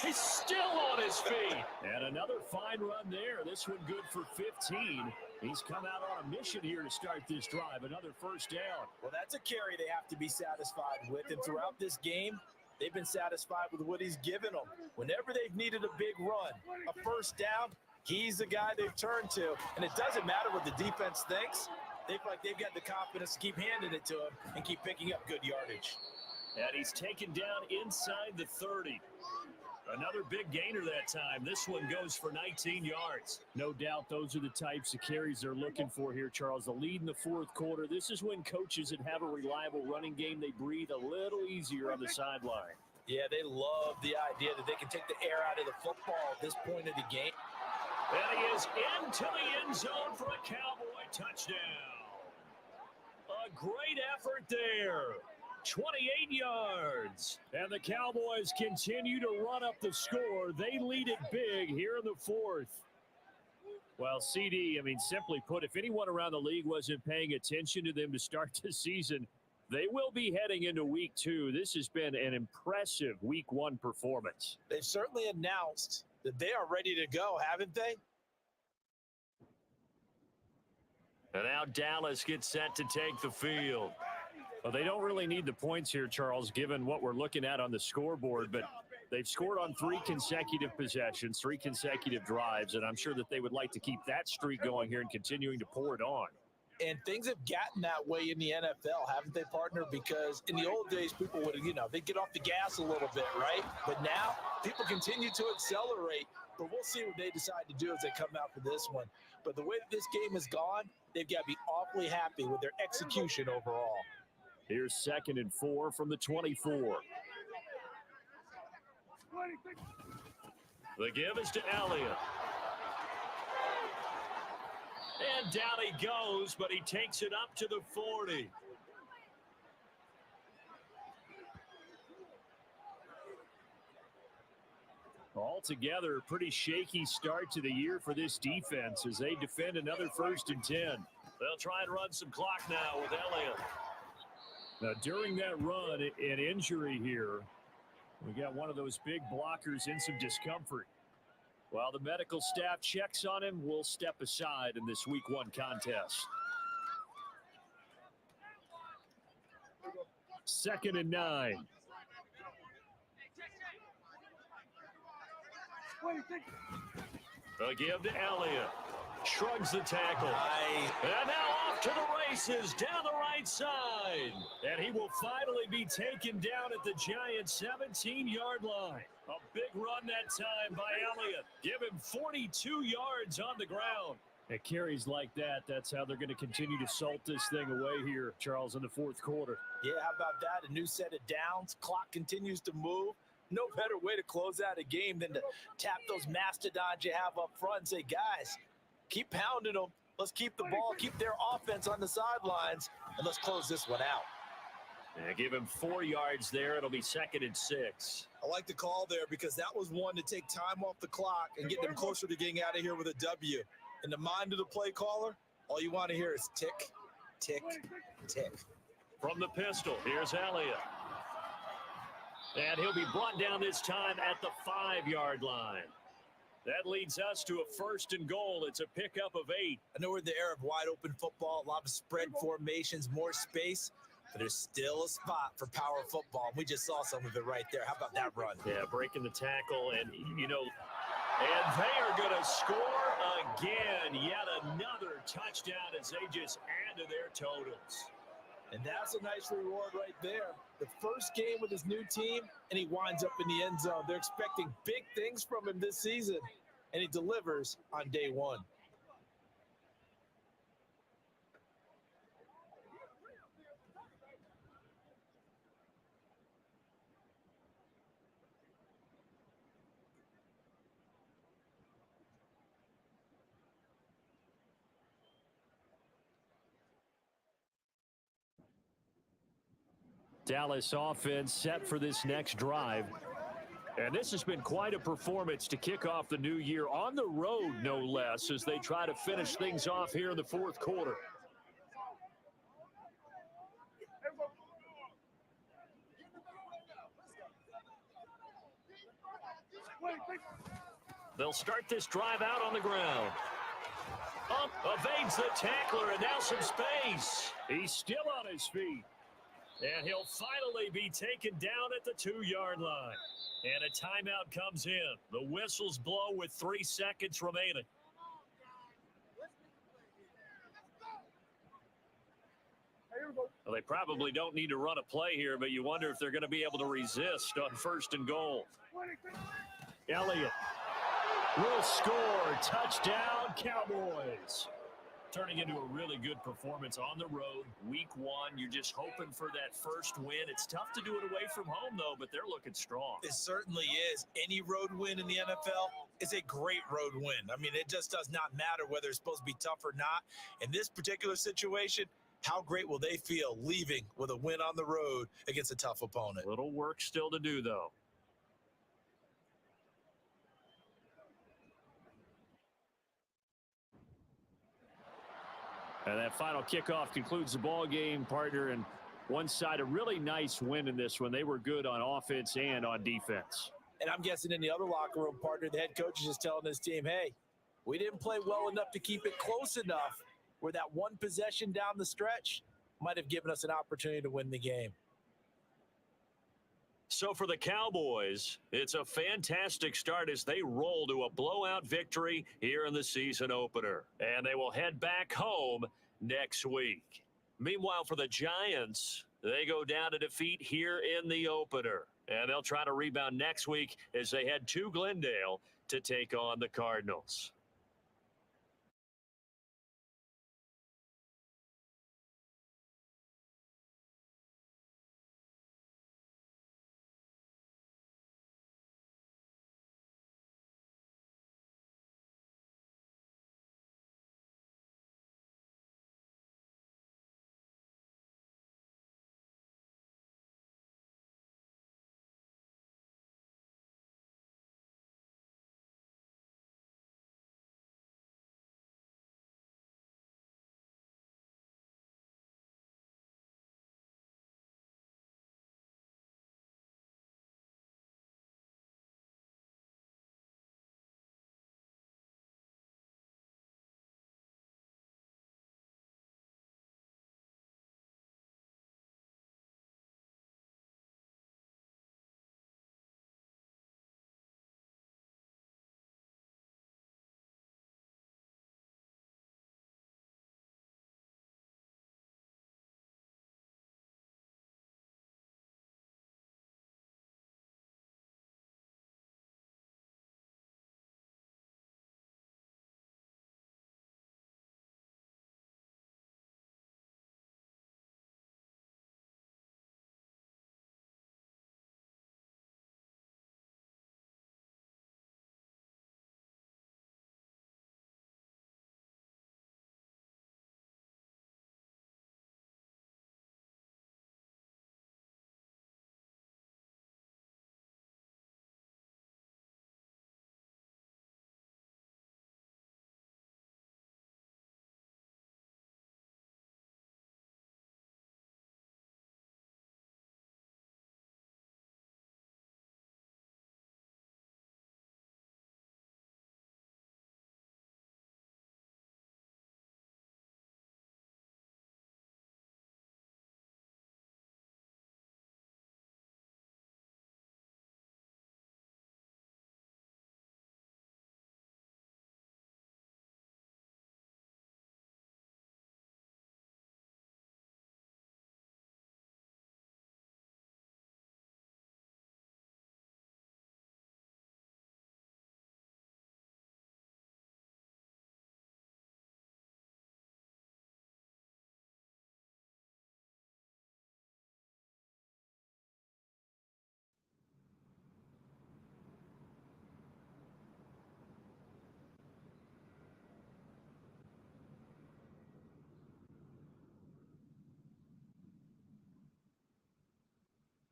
He's still on his feet. And another fine run there. This one good for 15. He's come out on a mission here to start this drive. Another first down. Well, that's a carry they have to be satisfied with. And throughout this game, they've been satisfied with what he's given them. Whenever they've needed a big run, a first down, he's the guy they've turned to. And it doesn't matter what the defense thinks. They feel like they've got the confidence to keep handing it to him and keep picking up good yardage. And he's taken down inside the 30. Another big gainer that time. This one goes for 19 yards. No doubt those are the types of carries they're looking for here, Charles. The lead in the fourth quarter. This is when coaches that have a reliable running game, they breathe a little easier on the sideline. Yeah, they love the idea that they can take the air out of the football at this point of the game. And he is into the end zone for a Cowboy touchdown. A great effort there. 28 yards. And the Cowboys continue to run up the score. They lead it big here in the fourth. Well, CD, I mean, simply put, if anyone around the league wasn't paying attention to them to start the season, they will be heading into week 2. This has been an impressive week 1 performance. They've certainly announced that they are ready to go, haven't they? And now Dallas gets set to take the field. Well, they don't really need the points here, Charles, given what we're looking at on the scoreboard. But They've scored on 3 consecutive possessions, 3 consecutive drives, and I'm sure that they would like to keep that streak going here and continuing to pour it on. And things have gotten that way in the NFL, haven't they, partner? Because in the old days, people would, they'd get off the gas a little bit, right? But now people continue to accelerate. But we'll see what they decide to do as they come out for this one. But the way that this game has gone, they've got to be awfully happy with their execution overall. Here's 2nd and 4 from the 24. The give is to Elliott. And down he goes, but he takes it up to the 40. Altogether, a pretty shaky start to the year for this defense as they defend another 1st and 10. They'll try and run some clock now with Elliott. Now, during that run, an injury here. We got one of those big blockers in some discomfort. While the medical staff checks on him, we'll step aside in this Week 1 contest. 2nd and 9. A give to Elliott. Shrugs the tackle. And now off to the races down the right side. And he will finally be taken down at the Giants' 17-yard line. A big run that time by Elliott. Give him 42 yards on the ground. At carries like that, that's how they're going to continue to salt this thing away here, Charles, in the 4th quarter. Yeah, how about that? A new set of downs. Clock continues to move. No better way to close out a game than to tap those mastodons you have up front and say, guys, keep pounding them. Let's keep the ball, keep their offense on the sidelines, and let's close this one out. Yeah, give him 4 yards there. It'll be 2nd and 6. I like the call there because that was one to take time off the clock and get them closer to getting out of here with a W. In the mind of the play caller, all you want to hear is tick, tick, tick. From the pistol, here's Elliott. And he'll be brought down this time at the 5-yard line. That leads us to a 1st and goal. It's a pickup of 8. I know we're in the era of wide open football, a lot of spread formations, more space, but there's still a spot for power football. We just saw some of it right there. How about that run? Yeah, breaking the tackle, and, and they are going to score again. Yet another touchdown as they just add to their totals. And that's a nice reward right there. The first game with his new team, and he winds up in the end zone. They're expecting big things from him this season, and he delivers on day 1. Dallas offense set for this next drive. And this has been quite a performance to kick off the new year on the road, no less, as they try to finish things off here in the 4th quarter. They'll start this drive out on the ground. Up, evades the tackler, and now some space. He's still on his feet. And he'll finally be taken down at the 2-yard line. And a timeout comes in. The whistles blow with 3 seconds remaining. Well, they probably don't need to run a play here, but you wonder if they're going to be able to resist on 1st and goal. Elliott will score. Touchdown, Cowboys. Turning into a really good performance on the road. Week 1, you're just hoping for that first win. It's tough to do it away from home, though, but they're looking strong. It certainly is. Any road win in the NFL is a great road win. I mean, it just does not matter whether it's supposed to be tough or not. In this particular situation, how great will they feel leaving with a win on the road against a tough opponent? Little work still to do, though. And that final kickoff concludes the ball game, partner. And one side, a really nice win in this one. They were good on offense and on defense. And I'm guessing in the other locker room, partner, the head coach is just telling his team, hey, we didn't play well enough to keep it close enough where that one possession down the stretch might have given us an opportunity to win the game. So for the Cowboys, it's a fantastic start as they roll to a blowout victory here in the season opener. And they will head back home next week. Meanwhile, for the Giants, they go down to defeat here in the opener. And they'll try to rebound next week as they head to Glendale to take on the Cardinals.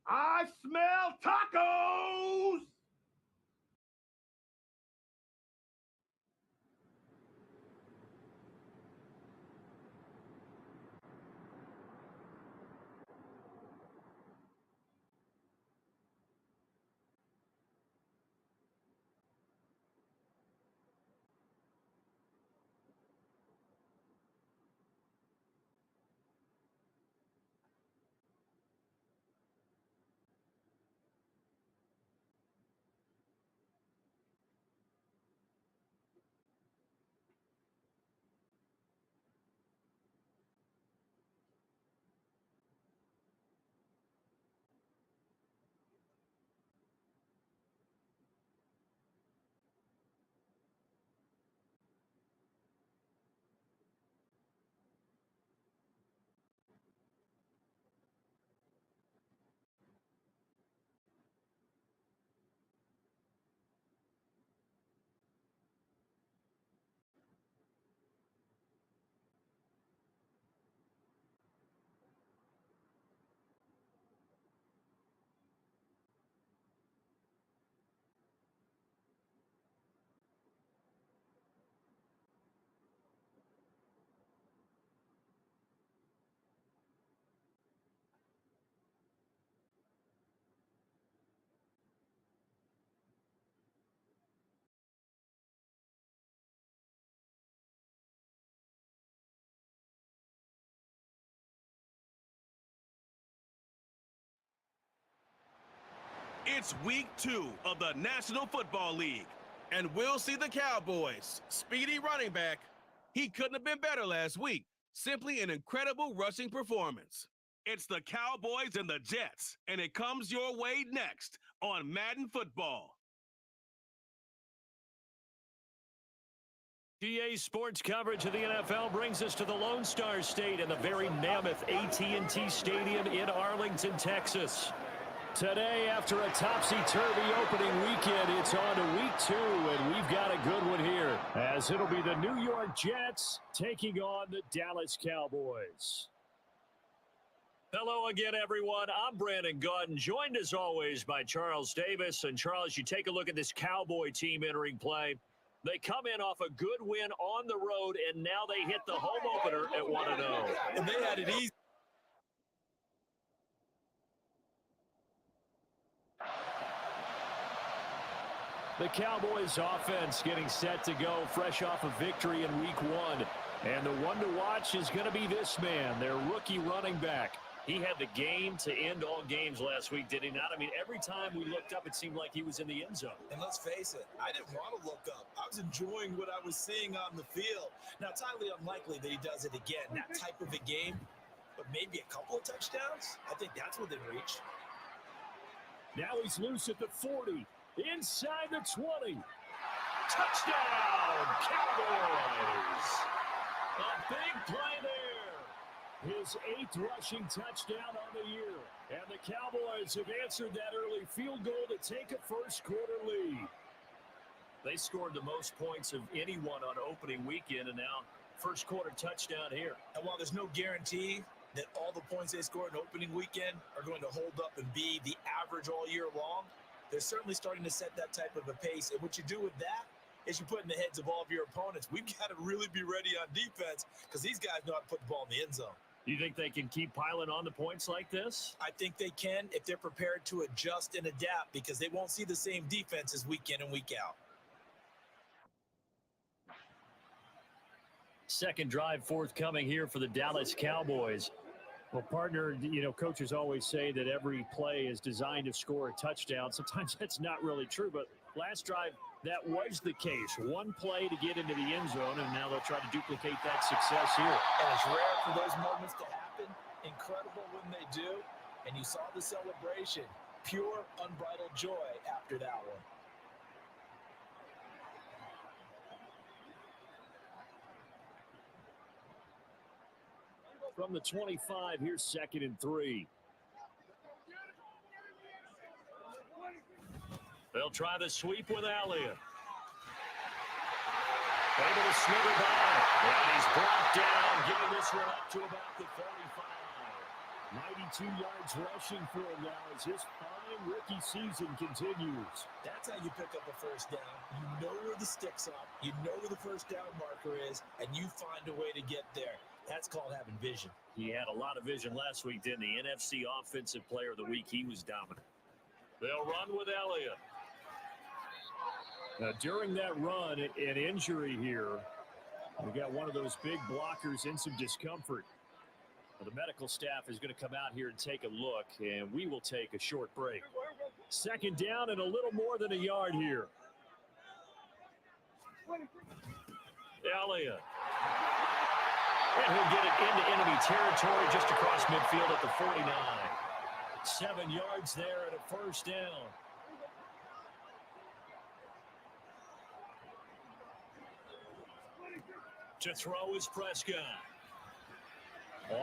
I smell tacos. It's week 2 of the National Football League, and we'll see the Cowboys' speedy running back. He couldn't have been better last week. Simply an incredible rushing performance. It's the Cowboys and the Jets, and it comes your way next on Madden Football. GA Sports coverage of the NFL brings us to the Lone Star State and the very mammoth AT&T Stadium in Arlington, Texas. Today, after a topsy-turvy opening weekend, it's on to week 2, and we've got a good one here, as it'll be the New York Jets taking on the Dallas Cowboys. Hello again, everyone. I'm Brandon Gunn, joined as always by Charles Davis. And Charles, you take a look at this Cowboy team entering play. They come in off a good win on the road, and now they hit the home opener at 1-0. And they had it easy. The Cowboys offense getting set to go fresh off a victory in week 1. And the one to watch is going to be this man, their rookie running back. He had the game to end all games last week, did he not? I mean, every time we looked up, it seemed like he was in the end zone. And let's face it, I didn't want to look up. I was enjoying what I was seeing on the field. Now, it's highly unlikely that he does it again, that type of a game, but maybe a couple of touchdowns? I think that's within reach. Now he's loose at the 40, inside the 20. Touchdown, Cowboys! A big play there. His 8th rushing touchdown on the year. And the Cowboys have answered that early field goal to take a first-quarter lead. They scored the most points of anyone on opening weekend, and now first-quarter touchdown here. And while there's no guarantee that all the points they scored in opening weekend are going to hold up and be the average all year long, they're certainly starting to set that type of a pace. And what you do with that is you put in the heads of all of your opponents, we've got to really be ready on defense because these guys know how to put the ball in the end zone. Do you think they can keep piling on the points like this? I think they can if they're prepared to adjust and adapt because they won't see the same defenses week in and week out. Second drive forthcoming here for the Dallas Cowboys. Well, partner, you know, coaches always say that every play is designed to score a touchdown. Sometimes that's not really true, but last drive, that was the case. One play to get into the end zone, and now they'll try to duplicate that success here. And it's rare for those moments to happen. Incredible when they do. And you saw the celebration. Pure, unbridled joy after that one. From the 25, here's 2nd and 3. They'll try the sweep with Elliott. Able to slither by. And he's brought down, getting this one up to about the 35. 92 yards rushing for him now as his fine rookie season continues. That's how you pick up a first down. You know where the sticks are. You know where the first down marker is, and you find a way to get there. That's called having vision. He had a lot of vision last week, didn't he? NFC Offensive Player of the Week. He was dominant. They'll run with Elliott. Now, during that run, an injury here. We got one of those big blockers in some discomfort. Well, the medical staff is going to come out here and take a look, and we will take a short break. Second down and a little more than a yard here. Elliott. And he'll get it into enemy territory just across midfield at the 49. 7 yards there and a first down. To throw is Prescott.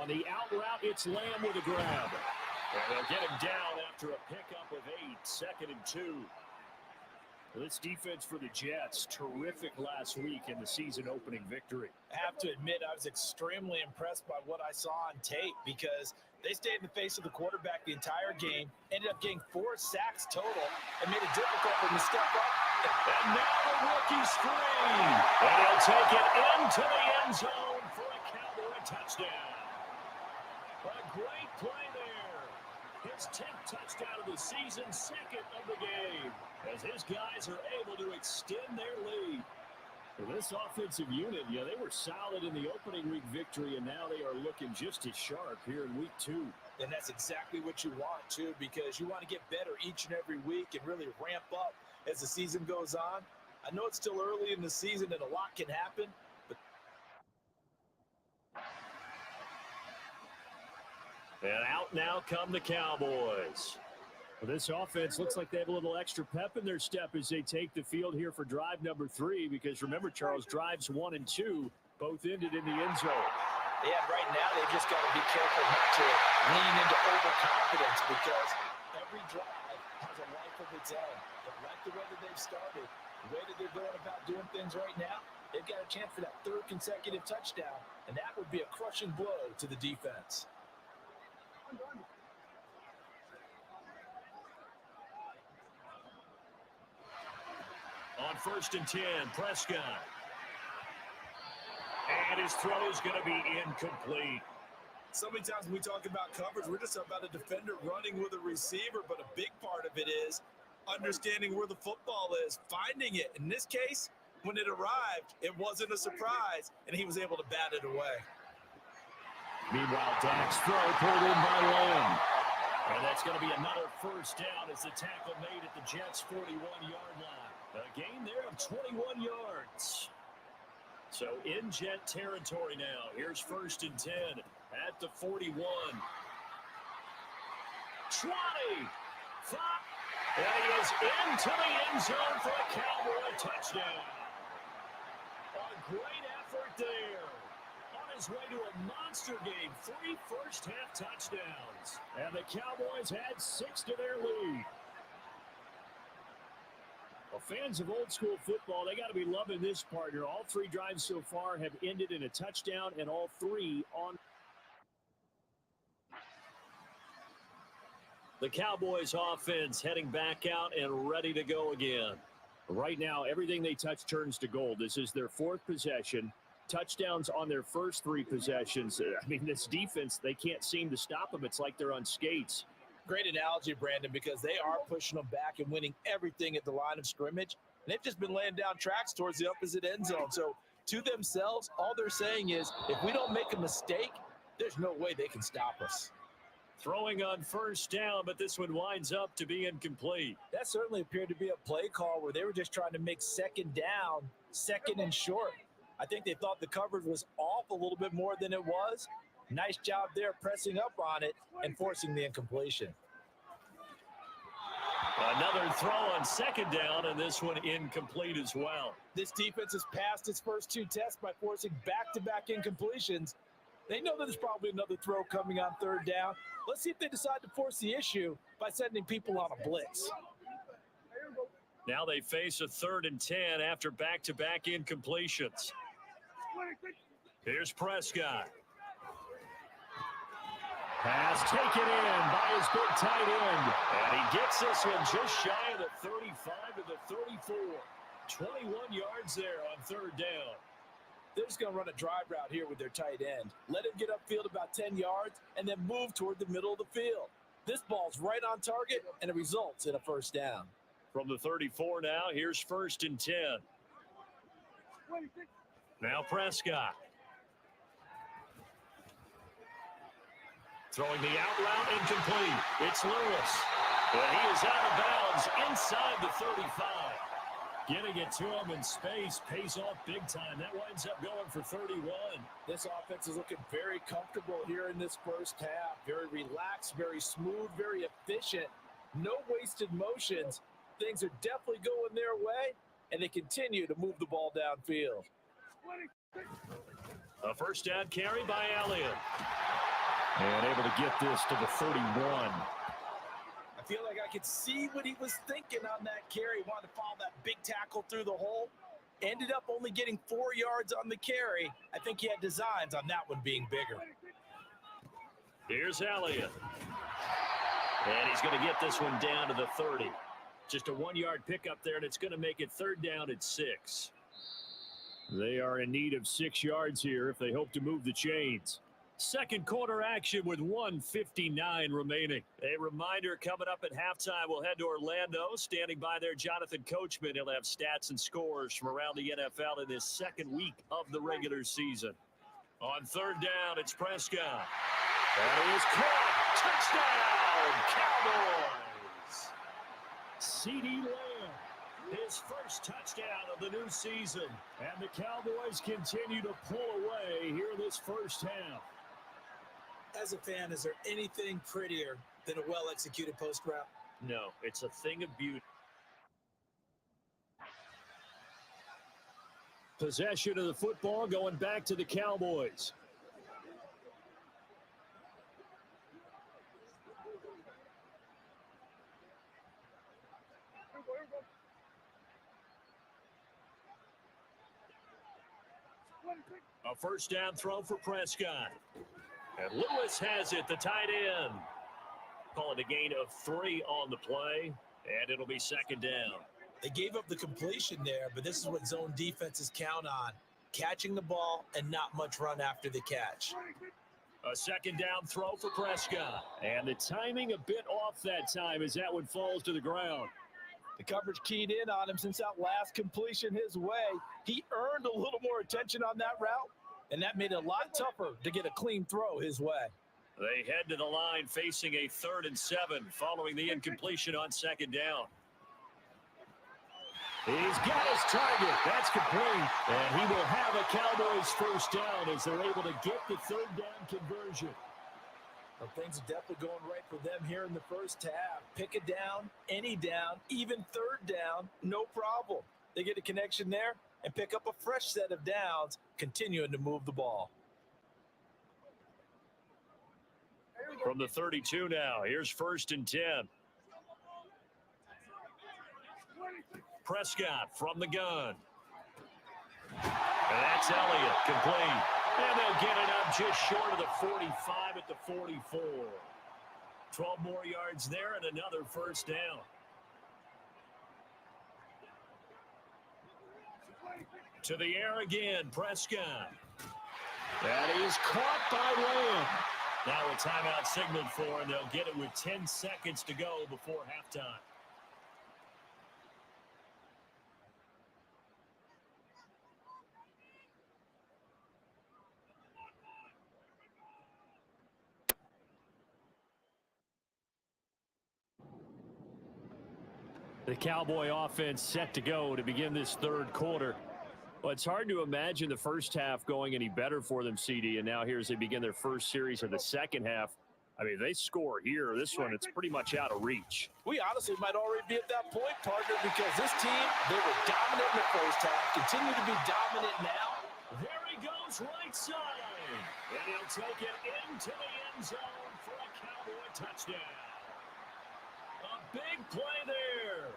On the out route, it's Lamb with a grab. And they'll get him down after a pickup of 8, 2nd and 2. This defense for the Jets, terrific last week in the season-opening victory. I have to admit, I was extremely impressed by what I saw on tape because they stayed in the face of the quarterback the entire game, ended up getting 4 sacks total, and made it difficult for him to step up. And now the rookie screen. And he'll take it into the end zone for a Cowboy touchdown. A great play there. His 10th touchdown of the season, 2nd of the game, as his guys are able to extend their lead. For this offensive unit, yeah, they were solid in the opening week victory, and now they are looking just as sharp here in week 2. And that's exactly what you want, too, because you want to get better each and every week and really ramp up as the season goes on. I know it's still early in the season and a lot can happen, but and out now come the Cowboys. Well, this offense looks like they have a little extra pep in their step as they take the field here for drive number 3, because remember, Charles, drives 1 and 2 both ended in the end zone. yeah, right now they've just got to be careful not to lean into overconfidence, because every drive has a life of its own. But like the way that they've started, the way that they're going about doing things right now, they've got a chance for that 3rd consecutive touchdown, and that would be a crushing blow to the defense. On 1st and 10, Prescott. And his throw is going to be incomplete. So many times when we talk about coverage, we're just about a defender running with a receiver, but a big part of it is understanding where the football is, finding it. In this case, when it arrived, it wasn't a surprise, and he was able to bat it away. Meanwhile, Dak's throw pulled in by Lamb. And that's going to be another 1st down as the tackle made at the Jets' 41-yard line. A gain there of 21 yards. So in Jet territory now. Here's 1st and 10 at the 41. 20. 5. And he is into the end zone for a Cowboy touchdown. A great effort there. On his way to a monster game. 3 first-half touchdowns. And the Cowboys had 6 to their lead. Well, fans of old-school football, they got to be loving this partner. All 3 drives so far have ended in a touchdown, and all 3 on. The Cowboys offense heading back out and ready to go again. Right now, everything they touch turns to gold. This is their 4th possession. Touchdowns on their first 3 possessions. I mean, this defense, they can't seem to stop them. It's like they're on skates. Great analogy, Brandon, because they are pushing them back and winning everything at the line of scrimmage. And they've just been laying down tracks towards the opposite end zone. So to themselves, all they're saying is, if we don't make a mistake, there's no way they can stop us. Throwing on 1st down, but this one winds up to be incomplete. That certainly appeared to be a play call where they were just trying to make 2nd down, 2nd and short. I think they thought the coverage was off a little bit more than it was. Nice job there pressing up on it and forcing the incompletion. Another throw on 2nd down, and this one incomplete as well. This defense has passed its first 2 tests by forcing back-to-back incompletions. They know that there's probably another throw coming on 3rd down. Let's see if they decide to force the issue by sending people on a blitz. Now they face a 3rd and 10 after back-to-back incompletions. Here's Prescott. Pass taken in by his big tight end. And he gets this one just shy of the 35 to the 34. 21 yards there on 3rd down. They're just going to run a drive route here with their tight end. Let him get upfield about 10 yards and then move toward the middle of the field. This ball's right on target, and it results in a 1st down. From the 34 now, here's 1st and 10. Now Prescott. Throwing the out route incomplete. It's Lewis. And he is out of bounds inside the 35. Getting it to him in space pays off big time. That winds up going for 31. This offense is looking very comfortable here in this 1st half. Very relaxed, very smooth, very efficient. No wasted motions. Things are definitely going their way, and they continue to move the ball downfield. A 1st down carry by Elliott. And able to get this to the 31. I feel like I could see what he was thinking on that carry. Wanted to follow that big tackle through the hole. Ended up only getting 4 yards on the carry. I think he had designs on that one being bigger. Here's Elliott. And he's going to get this one down to the 30. Just a 1-yard pickup there, and it's going to make it 3rd down at 6. They are in need of 6 yards here if they hope to move the chains. Second quarter action with 1:59 remaining. A reminder coming up at halftime, we'll head to Orlando. Standing by there, Jonathan Coachman. He'll have stats and scores from around the NFL in this second week of the regular season. On third down, it's Prescott. And he is caught. Touchdown, Cowboys. CeeDee Lamb, his first touchdown of the new season. And the Cowboys continue to pull away here in this first half. As a fan, is there anything prettier than a well-executed post route? No, it's a thing of beauty. Possession of the football going back to the Cowboys. A first down throw for Prescott. And Lewis has it, the tight end. Call it a gain of 3 on the play, and it'll be second down. They gave up the completion there, but this is what zone defenses count on. Catching the ball and not much run after the catch. A second down throw for Prescott. And the timing a bit off that time as that one falls to the ground. The coverage keyed in on him since that last completion his way. He earned a little more attention on that route, and that made it a lot tougher to get a clean throw his way. They head to the line facing a 3rd and 7 following the incompletion on second down. He's got his target. That's complete. And he will have a Cowboys first down as they're able to get the 3rd down conversion. Well, things are definitely going right for them here in the first half. Pick it down, any down, even 3rd down, no problem. They get a connection there and pick up a fresh set of downs, continuing to move the ball. From the 32 now, here's 1st and 10. Prescott from the gun. And that's Elliott, complete. And they'll get it up just short of the 45 at the 44. 12 more yards there and another first down. To the air again, Prescott. That is caught by Lamb. Now a timeout signaled for, and they'll get it with 10 seconds to go before halftime. The Cowboy offense set to go to begin this 3rd quarter. Well, it's hard to imagine the first half going any better for them, CD, and now here as they begin their first series of the second half. I mean, they score here. This one, it's pretty much out of reach. We honestly might already be at that point, partner, because this team, they were dominant in the first half, continue to be dominant now. There he goes right side, and he'll take it into the end zone for a Cowboy touchdown. A big play there.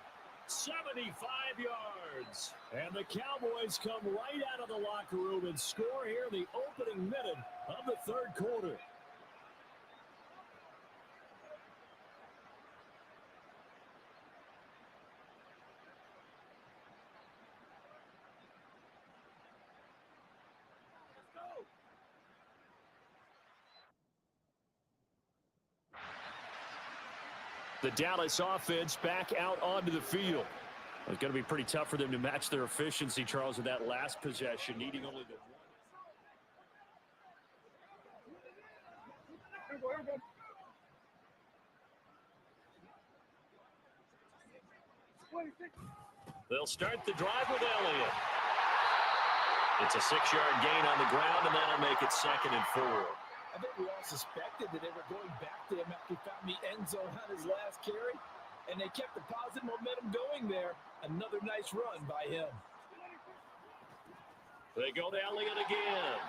75 yards. And the Cowboys come right out of the locker room and score here in the opening minute of the 3rd quarter. The Dallas offense back out onto the field. It's going to be pretty tough for them to match their efficiency, Charles, with that last possession, needing only the one. They'll start the drive with Elliott. It's a 6-yard gain on the ground, and that'll make it 2nd and 4. I think we all suspected that they were going back to him after he found the end zone on his last carry, and they kept the positive momentum going there. Another nice run by him. They go to Elliott again.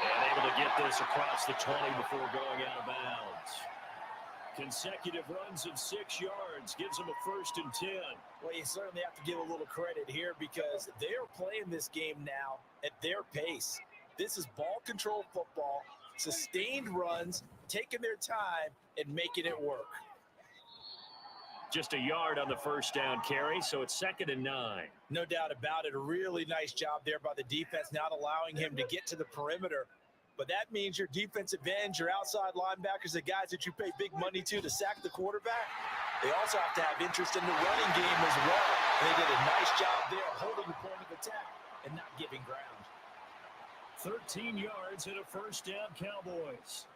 And able to get this across the 20 before going out of bounds. Consecutive runs of 6 yards gives them a 1st and 10. Well, you certainly have to give a little credit here because they're playing this game now at their pace. This is ball control football, sustained runs, taking their time and making it work. Just a yard on the first down carry, so it's 2nd and 9. No doubt about it. A really nice job there by the defense, not allowing him to get to the perimeter. But that means your defensive ends, your outside linebackers, the guys that you pay big money to sack the quarterback, they also have to have interest in the running game as well. And they did a nice job there holding the point of attack and not giving ground. 13 yards and a first down, Cowboys.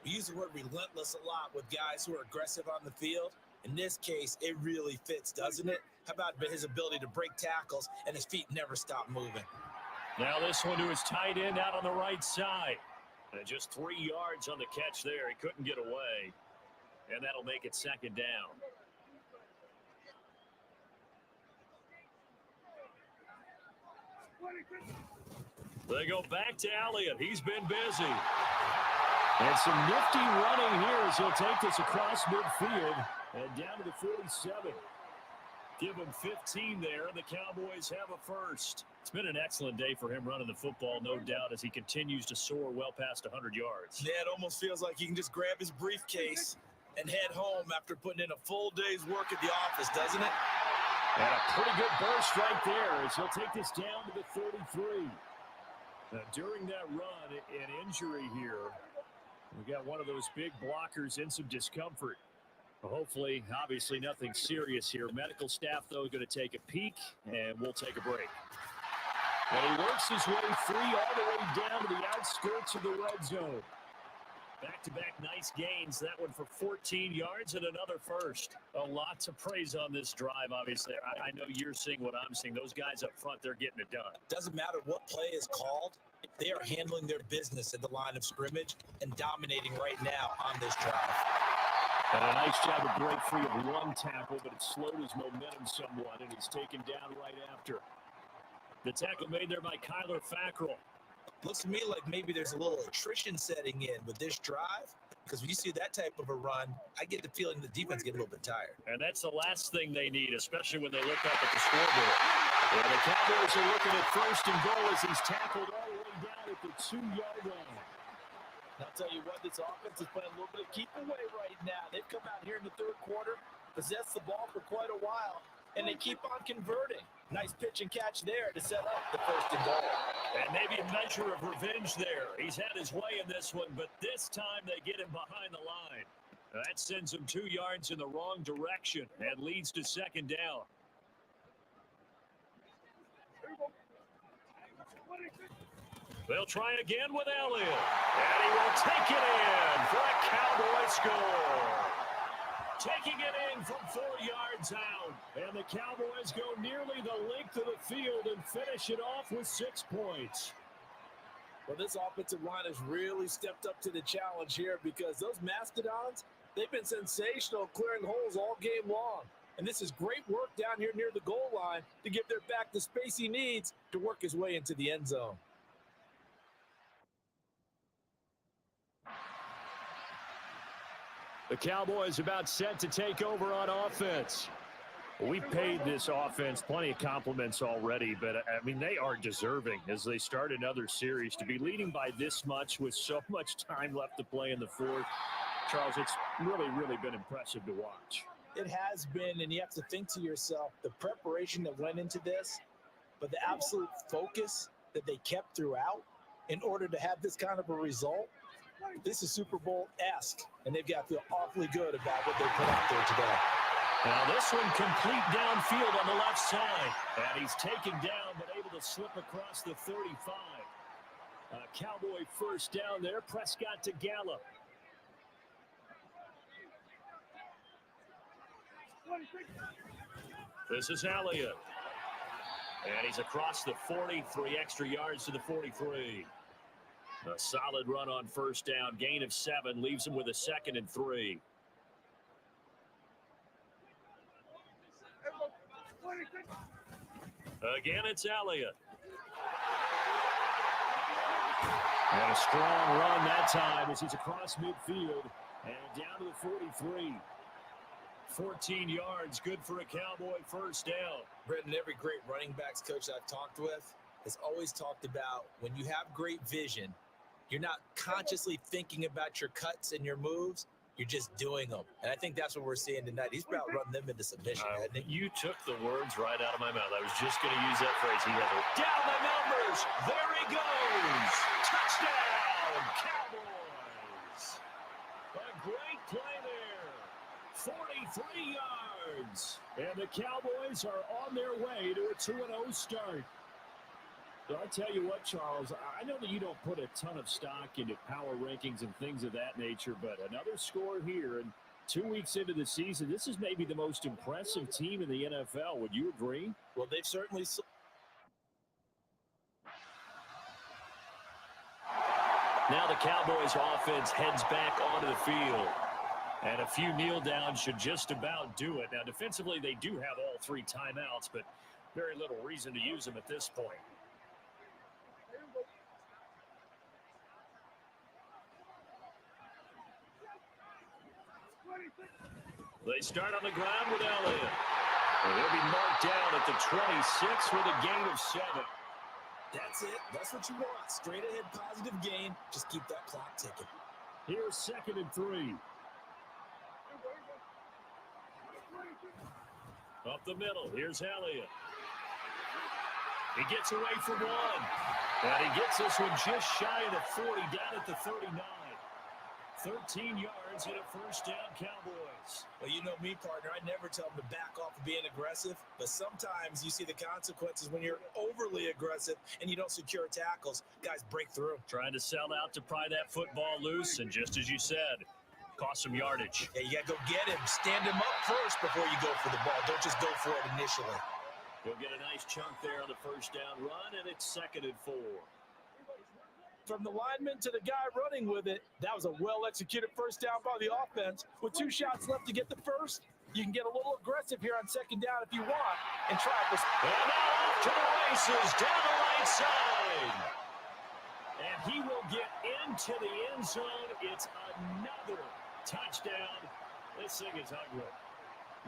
We use the word relentless a lot with guys who are aggressive on the field. In this case, it really fits, doesn't it? How about his ability to break tackles and his feet never stop moving? Now this one to his tight end out on the right side. And just 3 yards on the catch there. He couldn't get away. And that'll make it second down. They go back to Elliott. He's been busy. And some nifty running here as he'll take this across midfield and down to the 47. Give him 15 there, and the Cowboys have a first. It's been an excellent day for him running the football, no doubt, as he continues to soar well past 100 yards. Yeah, it almost feels like he can just grab his briefcase and head home after putting in a full day's work at the office, doesn't it? And a pretty good burst right there as he'll take this down to the 33. Now, during that run, an injury here. We got one of those big blockers in some discomfort. Hopefully, obviously nothing serious here. Medical staff, though, going to take a peek, and we'll take a break. And he works his way free all the way down to the outskirts of the red zone. Back-to-back nice gains. That one for 14 yards and another first. A lot to praise on this drive, obviously. I know you're seeing what I'm seeing. Those guys up front, they're getting it done. Doesn't matter what play is called. They are handling their business at the line of scrimmage and dominating right now on this drive. And a nice job to break free of one tackle, but it slowed his momentum somewhat, and he's taken down right after. The tackle made there by Kyler Fackrell. Looks to me like maybe there's a little attrition setting in with this drive, because when you see that type of a run, I get the feeling the defense get a little bit tired. And that's the last thing they need, especially when they look up at the scoreboard. Yeah, the Cowboys are looking at first and goal as he's tackled all the way down at the 2-yard line. I'll tell you what, this offense is playing a little bit of keep away right now. They've come out here in the third quarter, possessed the ball for quite a while, and they keep on converting. Nice pitch and catch there to set up the first and goal. And maybe a measure of revenge there. He's had his way in this one, but this time they get him behind the line. That sends him 2 yards in the wrong direction and leads to second down. They'll try again with Elliott. And he will take it in for a Cowboy score. Taking it in from 4 yards out. And the Cowboys go nearly the length of the field and finish it off with 6 points. Well, this offensive line has really stepped up to the challenge here because those Mastodons, they've been sensational clearing holes all game long. And this is great work down here near the goal line to give their back the space he needs to work his way into the end zone. The Cowboys about set to take over on offense. We paid this offense plenty of compliments already, but, I mean, they are deserving as they start another series. To be leading by this much with so much time left to play in the fourth, Charles, it's really, really been impressive to watch. It has been, and you have to think to yourself, the preparation that went into this, but the absolute focus that they kept throughout in order to have this kind of a result. This is Super Bowl-esque, and they've got to feel awfully good about what they put out there today. Now this one complete downfield on the left side. And he's taken down, but able to slip across the 35. Cowboy first down there. Prescott to Gallup. This is Elliott. And he's across the 40, 3 extra yards to the 43. A solid run on first down. Gain of 7 leaves him with a 2nd and 3. Again, it's Elliott. And a strong run that time as he's across midfield and down to the 43. 14 yards, good for a Cowboy first down. Brendan, every great running backs coach I've talked with has always talked about when you have great vision, you're not consciously thinking about your cuts and your moves. You're just doing them. And I think that's what we're seeing tonight. He's about running them into submission, hasn't he? You took the words right out of my mouth. I was just going to use that phrase. He has it. Down the numbers. There he goes. Touchdown, Cowboys. A great play there. 43 yards. And the Cowboys are on their way to a 2-0 start. So I tell you what, Charles, I know that you don't put a ton of stock into power rankings and things of that nature, but another score here, and 2 weeks into the season, this is maybe the most impressive team in the NFL. Would you agree? Well, they've certainly... Now the Cowboys offense heads back onto the field. And a few kneel downs should just about do it. Now, defensively, they do have all 3 timeouts, but very little reason to use them at this point. They start on the ground with Elliott. And they'll be marked down at the 26 with a gain of 7. That's it. That's what you want. Straight ahead positive gain. Just keep that clock ticking. Here's 2nd and 3. Up the middle. Here's Elliott. He gets away for 1. And he gets this one just shy of the 40, down at the 39. 13 yards and a first down, Cowboys. Well, you know me, partner. I never tell them to back off of being aggressive, but sometimes you see the consequences when you're overly aggressive and you don't secure tackles. Guys break through. Trying to sell out to pry that football loose, and just as you said, cost some yardage. Yeah, you got to go get him. Stand him up first before you go for the ball. Don't just go for it initially. We'll get a nice chunk there on the first down run, and it's 2nd and 4. From the lineman to the guy running with it, that was a well-executed first down by the offense. With 2 shots left to get the first, you can get a little aggressive here on 2nd down if you want and try this. And now off to the races down the right side. And he will get into the end zone. It's another touchdown. This thing is ugly.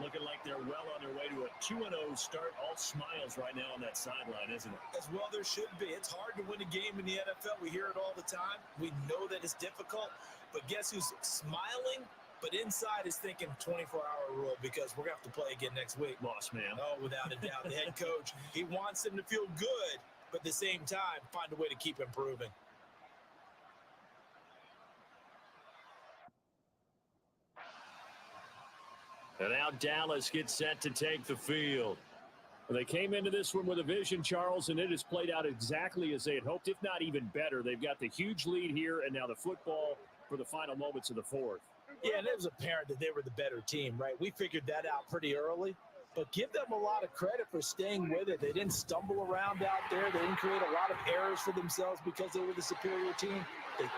Looking like they're well on their way to a 2-0 start. All smiles right now on that sideline, isn't it? As well there should be. It's hard to win a game in the NFL. We hear it all the time. We know that it's difficult. But guess who's smiling? But inside is thinking 24-hour rule because we're going to have to play again next week. Lost man. Oh, without a doubt. The head coach, he wants them to feel good, but at the same time, find a way to keep improving. And now Dallas gets set to take the field. Well, they came into this one with a vision, Charles, and it has played out exactly as they had hoped, if not even better. They've got the huge lead here, and now the football for the final moments of the 4th. Yeah, and it was apparent that they were the better team, right? We figured that out pretty early. But give them a lot of credit for staying with it. They didn't stumble around out there. They didn't create a lot of errors for themselves because they were the superior team. There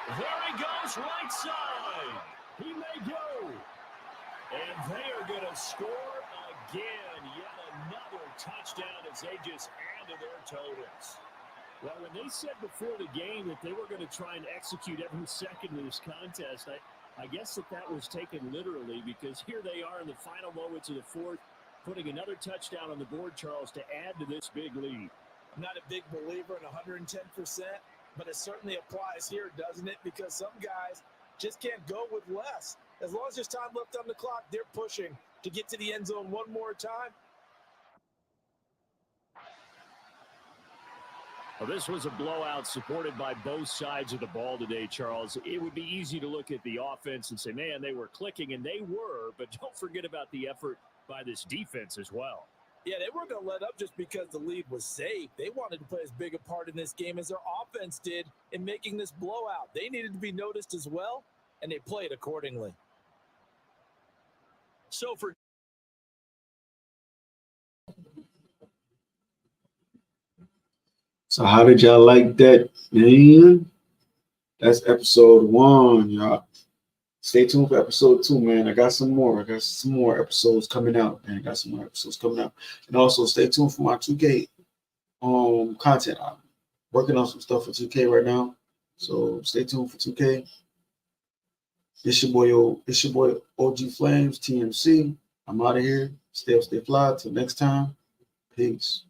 he goes, right side. He may go. And they are going to score again. Yet another touchdown as they just added their totals. Well, when they said before the game that they were going to try and execute every second of this contest, I guess that was taken literally because here they are in the final moments of the 4th, putting another touchdown on the board, Charles, to add to this big lead. I'm not a big believer in 110%, but it certainly applies here, doesn't it? Because some guys just can't go with less. As long as there's time left on the clock, they're pushing to get to the end zone one more time. Well, this was a blowout supported by both sides of the ball today, Charles. It would be easy to look at the offense and say, man, they were clicking, and they were, but don't forget about the effort by this defense as well. Yeah, they weren't going to let up just because the lead was safe. They wanted to play as big a part in this game as their offense did in making this blowout. They needed to be noticed as well, and they played accordingly. So for So how did y'all like that, man? That's episode 1, y'all. Stay tuned for episode 2, man. I got some more. Episodes coming out, man. And also stay tuned for my 2K content. I'm working on some stuff for 2K right now. So stay tuned for 2K. It's your boy OG Flames, TMC. I'm out of here. Stay up, stay fly. Till next time. Peace.